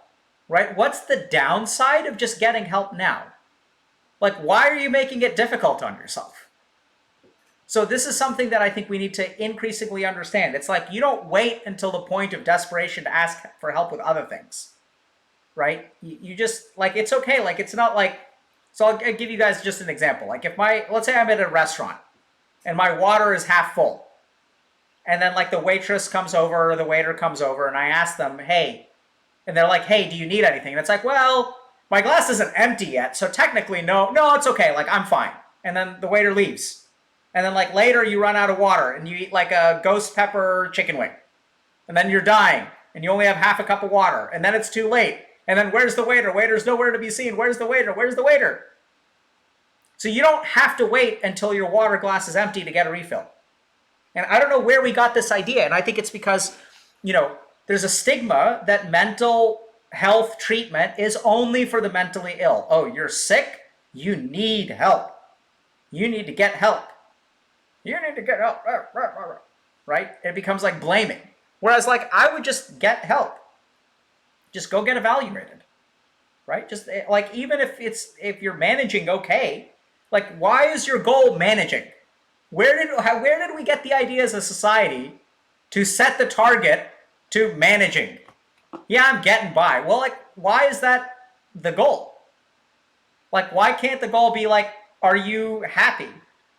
Speaker 1: Right? What's the downside of just getting help now? Like, why are you making it difficult on yourself? So this is something that I think we need to increasingly understand. It's like, you don't wait until the point of desperation to ask for help with other things, right? You just, like, it's okay. Like, it's not like, so I'll give you guys just an example. Like if let's say I'm at a restaurant and my water is half full, and then like the waitress comes over or the waiter comes over and I ask them, hey, and they're like, hey, do you need anything? And it's like, well, my glass isn't empty yet, so technically no, it's okay, like I'm fine. And then the waiter leaves. And then like later you run out of water and you eat like a ghost pepper chicken wing. And then you're dying and you only have half a cup of water. And then it's too late. And then where's the waiter? Waiter's nowhere to be seen. Where's the waiter? Where's the waiter? So you don't have to wait until your water glass is empty to get a refill. And I don't know where we got this idea. And I think it's because, there's a stigma that mental health treatment is only for the mentally ill. Oh, you're sick? You need help. You need to get help. You need to get help. Right? It becomes like blaming. Whereas like I would just get help. Just go get evaluated. Right? Just like even if you're managing okay, like why is your goal managing? Where did we get the idea as a society to set the target to managing? Yeah, I'm getting by. Well, like why is that the goal? Like why can't the goal be like, are you happy?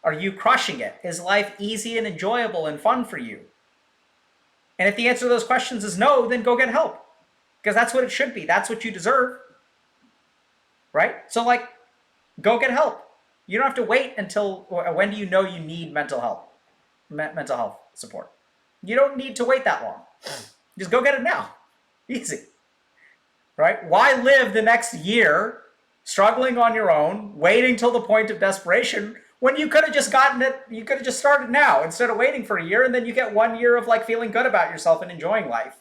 Speaker 1: Are you crushing it? Is life easy and enjoyable and fun for you? And if the answer to those questions is no, then go get help. Because that's what it should be. That's what you deserve. Right? So like, go get help. You don't have to wait until, when do you know you need mental health support? You don't need to wait that long. Just go get it now. Easy. Right? Why live the next year struggling on your own, waiting till the point of desperation, when you could have just gotten it, you could have just started now instead of waiting for a year, and then you get 1 year of like feeling good about yourself and enjoying life.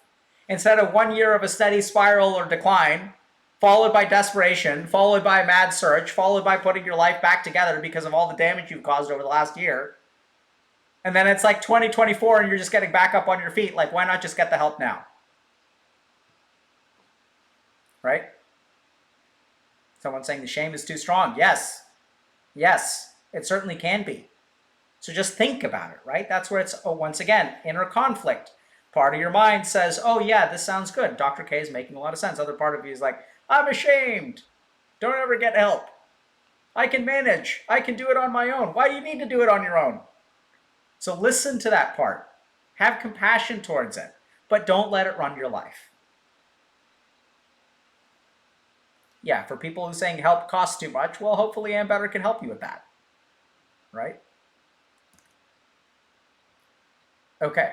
Speaker 1: Instead of 1 year of a steady spiral or decline, followed by desperation, followed by a mad search, followed by putting your life back together because of all the damage you've caused over the last year. And then it's like 2024 and you're just getting back up on your feet. Like, why not just get the help now? Right? Someone saying the shame is too strong. Yes. Yes, it certainly can be. So just think about it, right? That's where it's, once again, inner conflict. Part of your mind says, oh yeah, this sounds good. Dr. K is making a lot of sense. Other part of you is like, I'm ashamed. Don't ever get help. I can manage. I can do it on my own. Why do you need to do it on your own? So listen to that part. Have compassion towards it, but don't let it run your life. Yeah, for people who are saying help costs too much, well, hopefully Ambetter can help you with that. Right? Okay.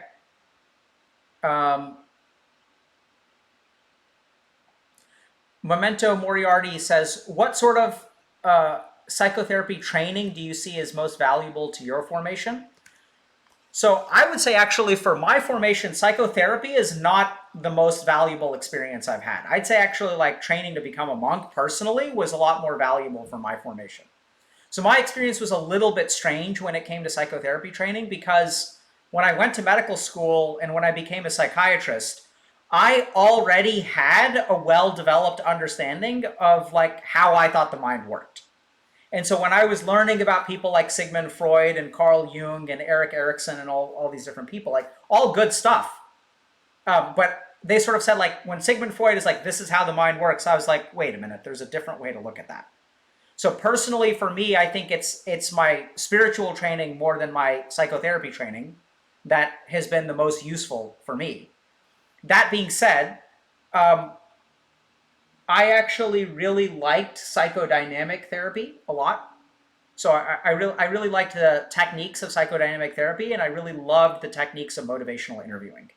Speaker 1: Memento Moriarty says, what sort of psychotherapy training do you see as most valuable to your formation? So I would say actually for my formation, psychotherapy is not the most valuable experience I've had. I'd say actually like training to become a monk personally was a lot more valuable for my formation. So my experience was a little bit strange when it came to psychotherapy training because when I went to medical school and when I became a psychiatrist, I already had a well-developed understanding of like how I thought the mind worked. And so when I was learning about people like Sigmund Freud and Carl Jung and Erik Erikson and all these different people, like all good stuff. But they sort of said like, when Sigmund Freud is like, this is how the mind works, I was like, wait a minute, there's a different way to look at that. So personally, for me, I think it's my spiritual training more than my psychotherapy training that has been the most useful for me. That being said, um, I actually really liked psychodynamic therapy a lot. So I really liked the techniques of psychodynamic therapy, and I really loved the techniques of motivational interviewing.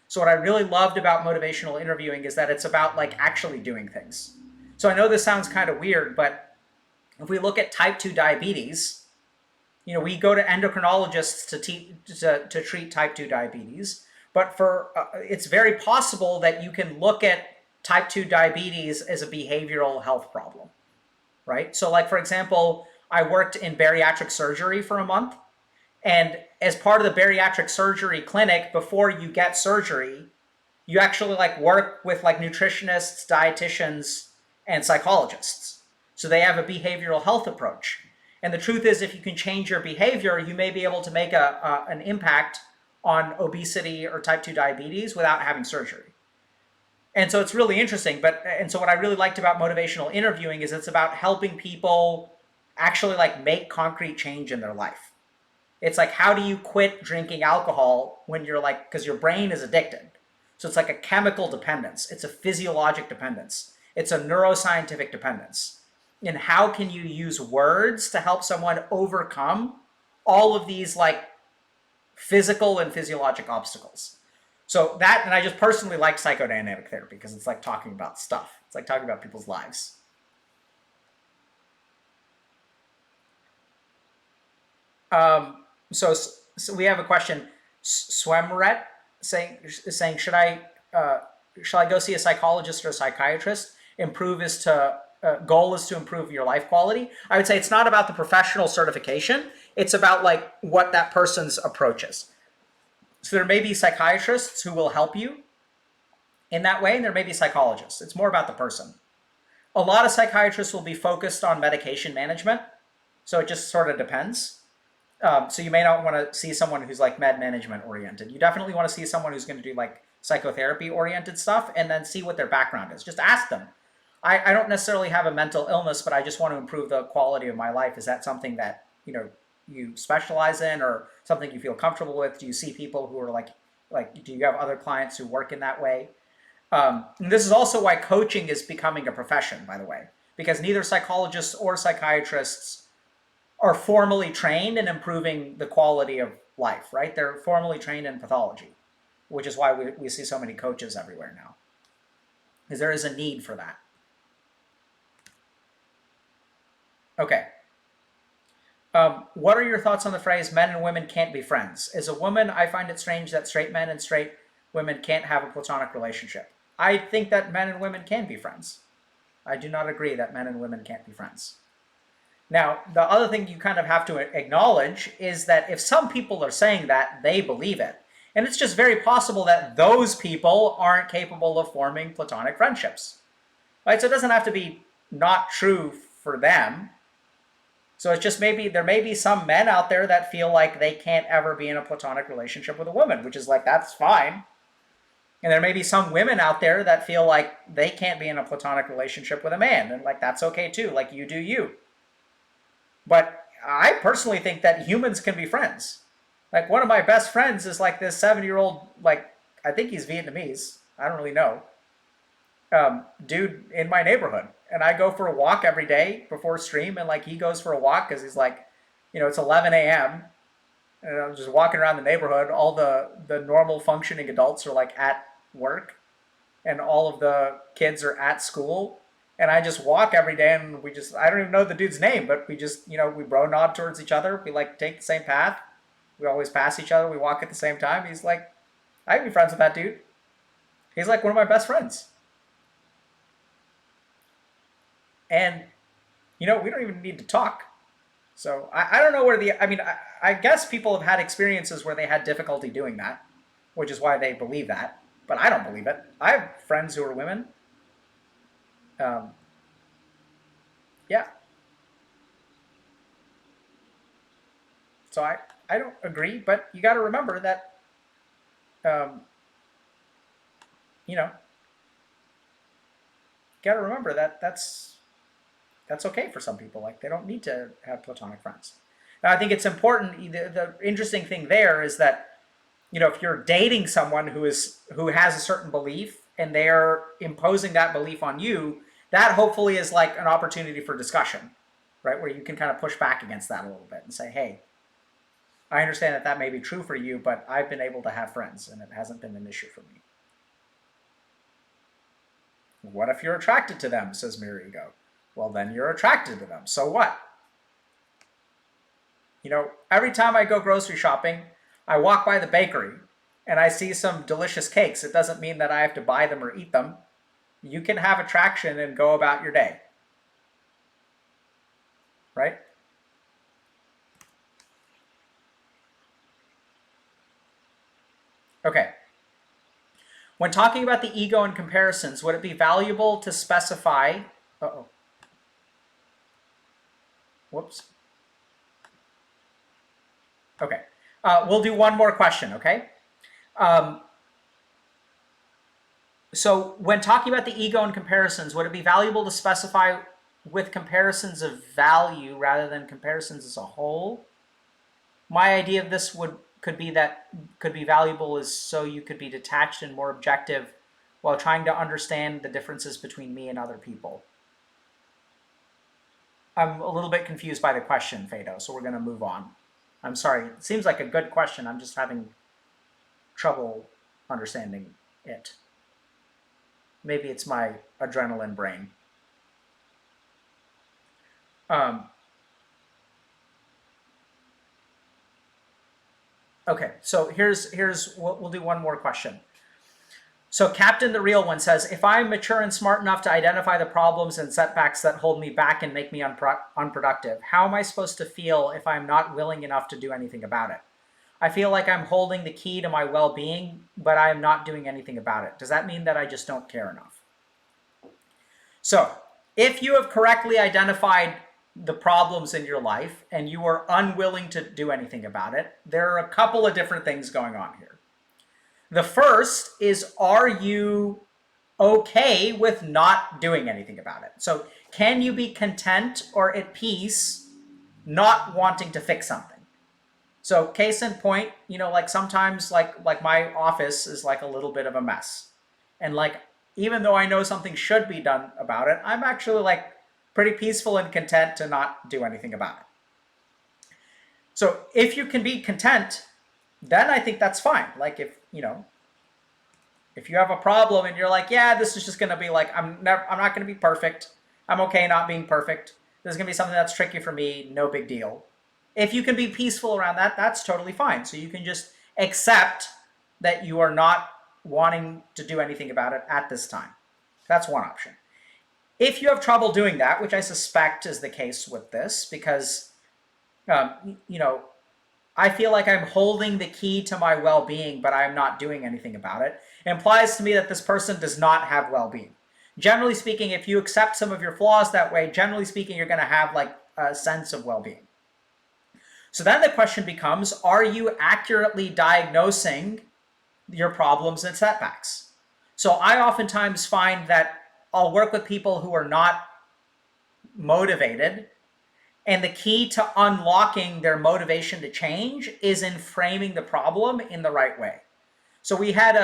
Speaker 1: So what I really loved about motivational interviewing is that it's about like actually doing things. So I know this sounds kind of weird, but if we look at type 2 diabetes, we go to endocrinologists to treat type 2 diabetes, but it's very possible that you can look at type 2 diabetes as a behavioral health problem, right? So like, for example, I worked in bariatric surgery for a month, and as part of the bariatric surgery clinic, before you get surgery, you actually like work with like nutritionists, dietitians, and psychologists. So they have a behavioral health approach. And the truth is, if you can change your behavior, you may be able to make an impact on obesity or type 2 diabetes without having surgery. And so it's really interesting. And so what I really liked about motivational interviewing is it's about helping people actually like make concrete change in their life. It's like, how do you quit drinking alcohol when you're like, because your brain is addicted. So it's like a chemical dependence. It's a physiologic dependence. It's a neuroscientific dependence. And how can you use words to help someone overcome all of these like physical and physiologic obstacles? So that, and I just personally like psychodynamic therapy because it's like talking about stuff. It's like talking about people's lives. So we have a question. Swemret saying should I go see a psychologist or a psychiatrist? Goal is to improve your life quality. I would say it's not about the professional certification. It's about like what that person's approach is. So there may be psychiatrists who will help you in that way, and there may be psychologists. It's more about the person. A lot of psychiatrists will be focused on medication management, so it just sort of depends. So you may not want to see someone who's like med management oriented. You definitely want to see someone who's going to do like psychotherapy oriented stuff, and then see what their background is. Just ask them. I don't necessarily have a mental illness, but I just want to improve the quality of my life. Is that something that you specialize in, or something you feel comfortable with? Do you see people who are like do you have other clients who work in that way? And this is also why coaching is becoming a profession, by the way, because neither psychologists or psychiatrists are formally trained in improving the quality of life, right? They're formally trained in pathology, which is why we see so many coaches everywhere now, because there is a need for that. Okay. What are your thoughts on the phrase men and women can't be friends? As a woman, I find it strange that straight men and straight women can't have a platonic relationship. I think that men and women can be friends. I do not agree that men and women can't be friends. Now, the other thing you kind of have to acknowledge is that if some people are saying that, they believe it. And it's just very possible that those people aren't capable of forming platonic friendships. Right? So it doesn't have to be not true for them. So it's just there may be some men out there that feel like they can't ever be in a platonic relationship with a woman, which is like, that's fine. And there may be some women out there that feel like they can't be in a platonic relationship with a man, and like, that's okay too, like, you do you. But I personally think that humans can be friends. Like, one of my best friends is like this 70-year-old, like, I think he's Vietnamese, I don't really know, dude in my neighborhood. And I go for a walk every day before stream, and like, he goes for a walk because he's like, it's 11 a.m. and I'm just walking around the neighborhood. All the normal functioning adults are like at work, and all of the kids are at school. And I just walk every day, and I don't even know the dude's name, but we just, we bro nod towards each other. We like take the same path. We always pass each other. We walk at the same time. He's like, I can be friends with that dude. He's like one of my best friends. And, we don't even need to talk. So I don't know I guess people have had experiences where they had difficulty doing that, which is why they believe that. But I don't believe it. I have friends who are women. Yeah. So I don't agree, but you got to remember that, you got to remember that that's That's okay for some people. Like they don't need to have platonic friends. Now, I think it's important. The interesting thing there is that, if you're dating someone who has a certain belief and they're imposing that belief on you, that hopefully is like an opportunity for discussion, right? Where you can kind of push back against that a little bit and say, hey, I understand that may be true for you, but I've been able to have friends and it hasn't been an issue for me. What if you're attracted to them, says Mirror Ego? Well, then you're attracted to them. So what? Every time I go grocery shopping, I walk by the bakery and I see some delicious cakes. It doesn't mean that I have to buy them or eat them. You can have attraction and go about your day. Right? Okay. When talking about the ego and comparisons, would it be valuable to specify... Uh-oh. Whoops. Okay. We'll do one more question, okay? So when talking about the ego and comparisons, would it be valuable to specify with comparisons of value rather than comparisons as a whole? My idea of this could be valuable is so you could be detached and more objective while trying to understand the differences between me and other people. I'm a little bit confused by the question, Fado, so we're going to move on. I'm sorry. It seems like a good question. I'm just having trouble understanding it. Maybe it's my adrenaline brain. Okay, so we'll do one more question. So Captain the Real One says, if I'm mature and smart enough to identify the problems and setbacks that hold me back and make me unproductive, how am I supposed to feel if I'm not willing enough to do anything about it? I feel like I'm holding the key to my well-being, but I am not doing anything about it. Does that mean that I just don't care enough? So if you have correctly identified the problems in your life and you are unwilling to do anything about it, there are a couple of different things going on here. The first is, are you okay with not doing anything about it? So can you be content or at peace not wanting to fix something? So case in point, like sometimes like my office is like a little bit of a mess. And like, even though I know something should be done about it, I'm actually like pretty peaceful and content to not do anything about it. So if you can be content, then I think that's fine. Like if you have a problem and you're like, yeah, this is just going to be like, I'm not going to be perfect. I'm okay not being perfect. This is going to be something that's tricky for me. No big deal. If you can be peaceful around that, that's totally fine. So you can just accept that you are not wanting to do anything about it at this time. That's one option. If you have trouble doing that, which I suspect is the case with this, because, I feel like I'm holding the key to my well-being, but I'm not doing anything about it, implies to me that this person does not have well-being. Generally speaking, if you accept some of your flaws that way, generally speaking, you're going to have like a sense of well-being. So then the question becomes, are you accurately diagnosing your problems and setbacks? So I oftentimes find that I'll work with people who are not motivated, and the key to unlocking their motivation to change is in framing the problem in the right way. So we had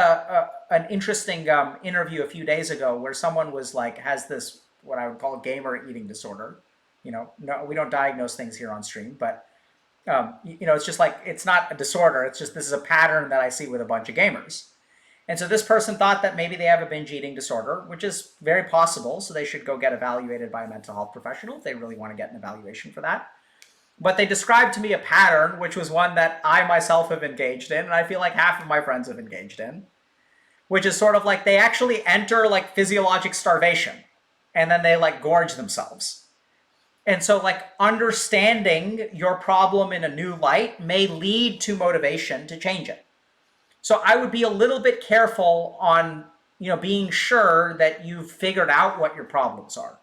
Speaker 1: an interesting interview a few days ago where someone was like, has this, what I would call a gamer eating disorder. No, we don't diagnose things here on stream, but it's just like, it's not a disorder. It's just, this is a pattern that I see with a bunch of gamers. And so this person thought that maybe they have a binge eating disorder, which is very possible. So they should go get evaluated by a mental health professional if they really want to get an evaluation for that. But they described to me a pattern, which was one that I myself have engaged in, and I feel like half of my friends have engaged in, which is sort of like they actually enter like physiologic starvation, and then they like gorge themselves. And so like understanding your problem in a new light may lead to motivation to change it. So I would be a little bit careful on, being sure that you've figured out what your problems are.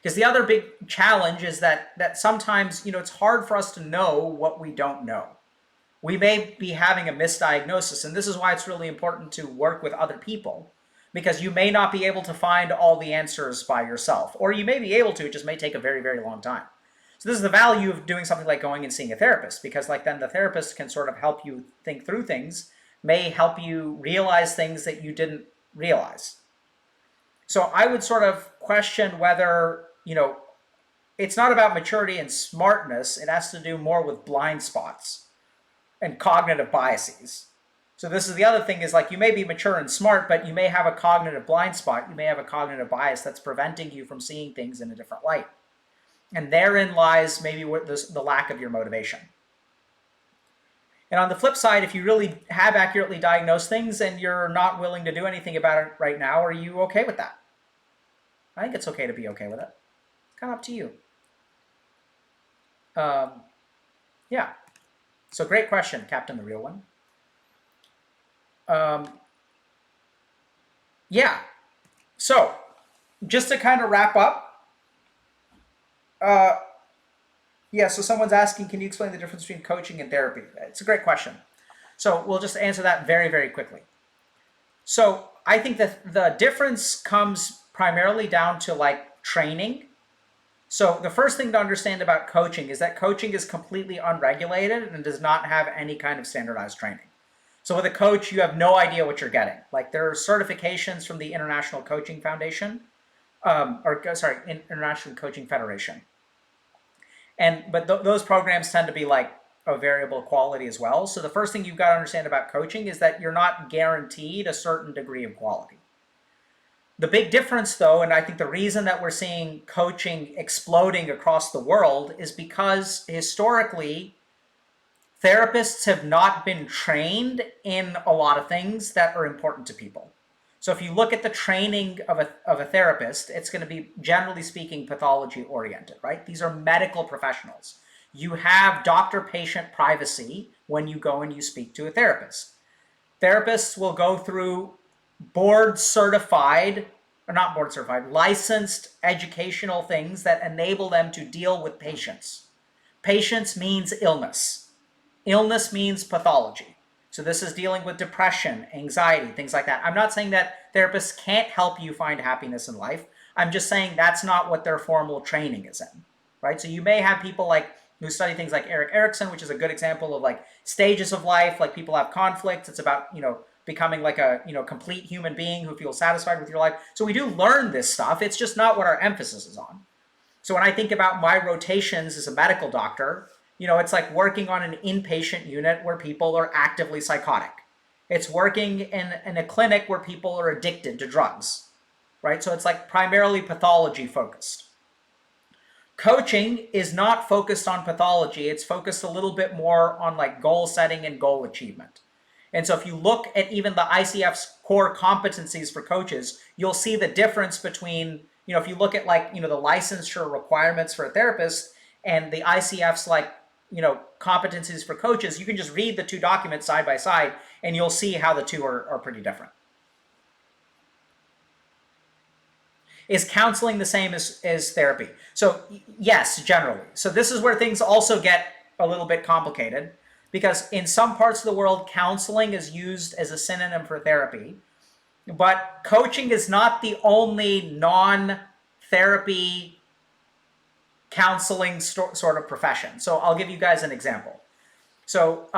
Speaker 1: Because the other big challenge is that sometimes, it's hard for us to know what we don't know. We may be having a misdiagnosis, and this is why it's really important to work with other people. because you may not be able to find all the answers by yourself, or you may be able to, it just may take a very, very long time. So this is the value of doing something like going and seeing a therapist, because like then the therapist can sort of help you think through things, may help you realize things that you didn't realize. So I would sort of question whether, it's not about maturity and smartness. It has to do more with blind spots and cognitive biases. So this is the other thing, is like you may be mature and smart, but you may have a cognitive blind spot. You may have a cognitive bias that's preventing you from seeing things in a different light. And therein lies maybe the lack of your motivation. And on the flip side, if you really have accurately diagnosed things and you're not willing to do anything about it right now, are you okay with that? I think it's okay to be okay with it. It's kind of up to you. Yeah. So great question, Captain the Real One. Yeah. So just to kind of wrap up, yeah, so someone's asking, can you explain the difference between coaching and therapy? It's a great question. So we'll just answer that very, very quickly. So I think that the difference comes primarily down to like training. So the first thing to understand about coaching is that coaching is completely unregulated and does not have any kind of standardized training. So with a coach, you have no idea what you're getting. Like there are certifications from the International Coaching Foundation, International Coaching Federation. But those programs tend to be like a variable quality as well. So the first thing you've got to understand about coaching is that you're not guaranteed a certain degree of quality. The big difference though, and I think the reason that we're seeing coaching exploding across the world is because historically, therapists have not been trained in a lot of things that are important to people. So if you look at the training of a therapist, it's going to be, generally speaking, pathology oriented, right? These are medical professionals. You have doctor-patient privacy when you go and you speak to a therapist. Therapists will go through licensed educational things that enable them to deal with patients. Patients means illness. Illness means pathology. So this is dealing with depression, anxiety, things like that. I'm not saying that therapists can't help you find happiness in life. I'm just saying that's not what their formal training is in, right? So you may have people like who study things like Erik Erikson, which is a good example of like stages of life, like people have conflicts. It's about, becoming like a, complete human being who feels satisfied with your life. So we do learn this stuff. It's just not what our emphasis is on. So when I think about my rotations as a medical doctor, it's like working on an inpatient unit where people are actively psychotic. It's working in a clinic where people are addicted to drugs, right? So it's like primarily pathology focused. Coaching is not focused on pathology. It's focused a little bit more on like goal setting and goal achievement. And so if you look at even the ICF's core competencies for coaches, you'll see the difference between, if you look at like, the licensure requirements for a therapist and the ICF's like, competencies for coaches, you can just read the two documents side by side and you'll see how the two are pretty different. Is counseling the same as therapy? So yes, generally. So this is where things also get a little bit complicated, because in some parts of the world, counseling is used as a synonym for therapy, but coaching is not the only non-therapy counseling sort of profession. So I'll give you guys an example. So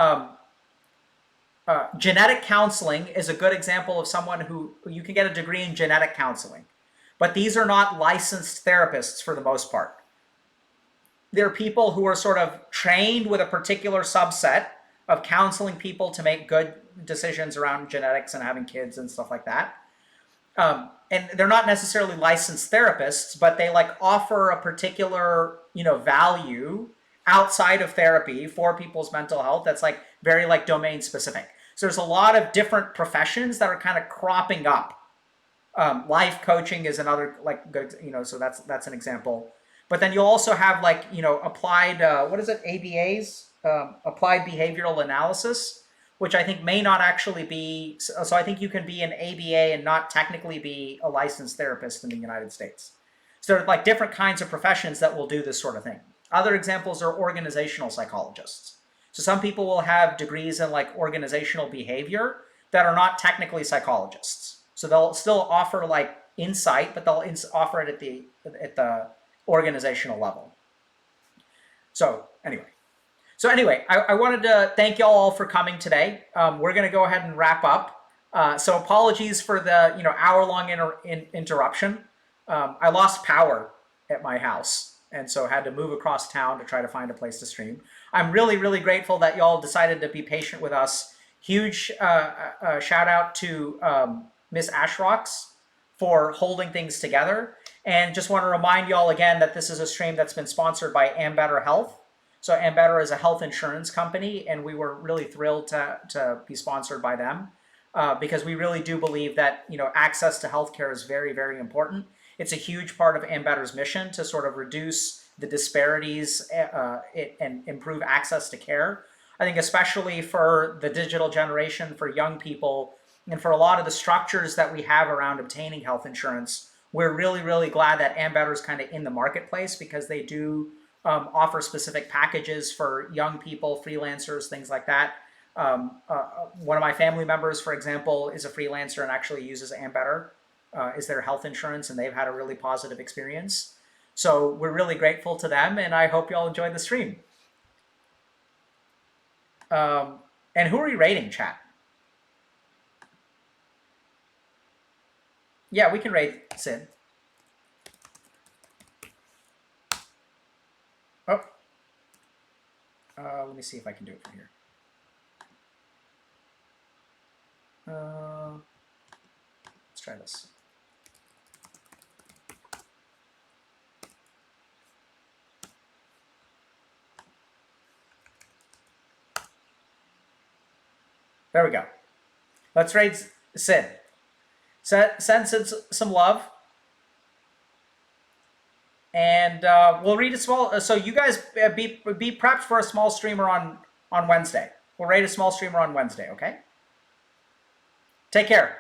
Speaker 1: genetic counseling is a good example of someone who you can get a degree in genetic counseling, but these are not licensed therapists for the most part. They're people who are sort of trained with a particular subset of counseling people to make good decisions around genetics and having kids and stuff like that. And they're not necessarily licensed therapists, but they like offer a particular, value outside of therapy for people's mental health that's like very like domain specific. So there's a lot of different professions that are kind of cropping up. Life coaching is another like good, so that's an example. But then you'll also have like, applied, ABAs, applied behavioral analysis, which I think may not actually be, so I think you can be an ABA and not technically be a licensed therapist in the United States. So there are like different kinds of professions that will do this sort of thing. Other examples are organizational psychologists. So some people will have degrees in like organizational behavior that are not technically psychologists. So they'll still offer like insight, but they'll offer it at the organizational level. So anyway, I wanted to thank y'all all for coming today. We're going to go ahead and wrap up. So apologies for the hour-long interruption. I lost power at my house, and so had to move across town to try to find a place to stream. I'm really, really grateful that y'all decided to be patient with us. Huge shout out to Miss Ashrocks for holding things together. And just want to remind y'all again that this is a stream that's been sponsored by Ambetter Health. So Ambetter is a health insurance company, and we were really thrilled to be sponsored by them because we really do believe that access to healthcare is very, very important. It's a huge part of Ambetter's mission to sort of reduce the disparities and improve access to care. I think especially for the digital generation, for young people, and for a lot of the structures that we have around obtaining health insurance, we're really, really glad that Ambetter is kind of in the marketplace because they do offer specific packages for young people, freelancers, things like that. One of my family members, for example, is a freelancer and actually uses Ambetter as their health insurance, and they've had a really positive experience. So we're really grateful to them, and I hope you all enjoyed the stream. And who are we rating, chat? Yeah, we can rate Sid. Oh. Let me see if I can do it from here. Let's try this. There we go. Let's rate Sid. Send Sid some love. And we'll read a small. So you guys be prepped for a small streamer on Wednesday. We'll rate a small streamer on Wednesday. Okay. Take care.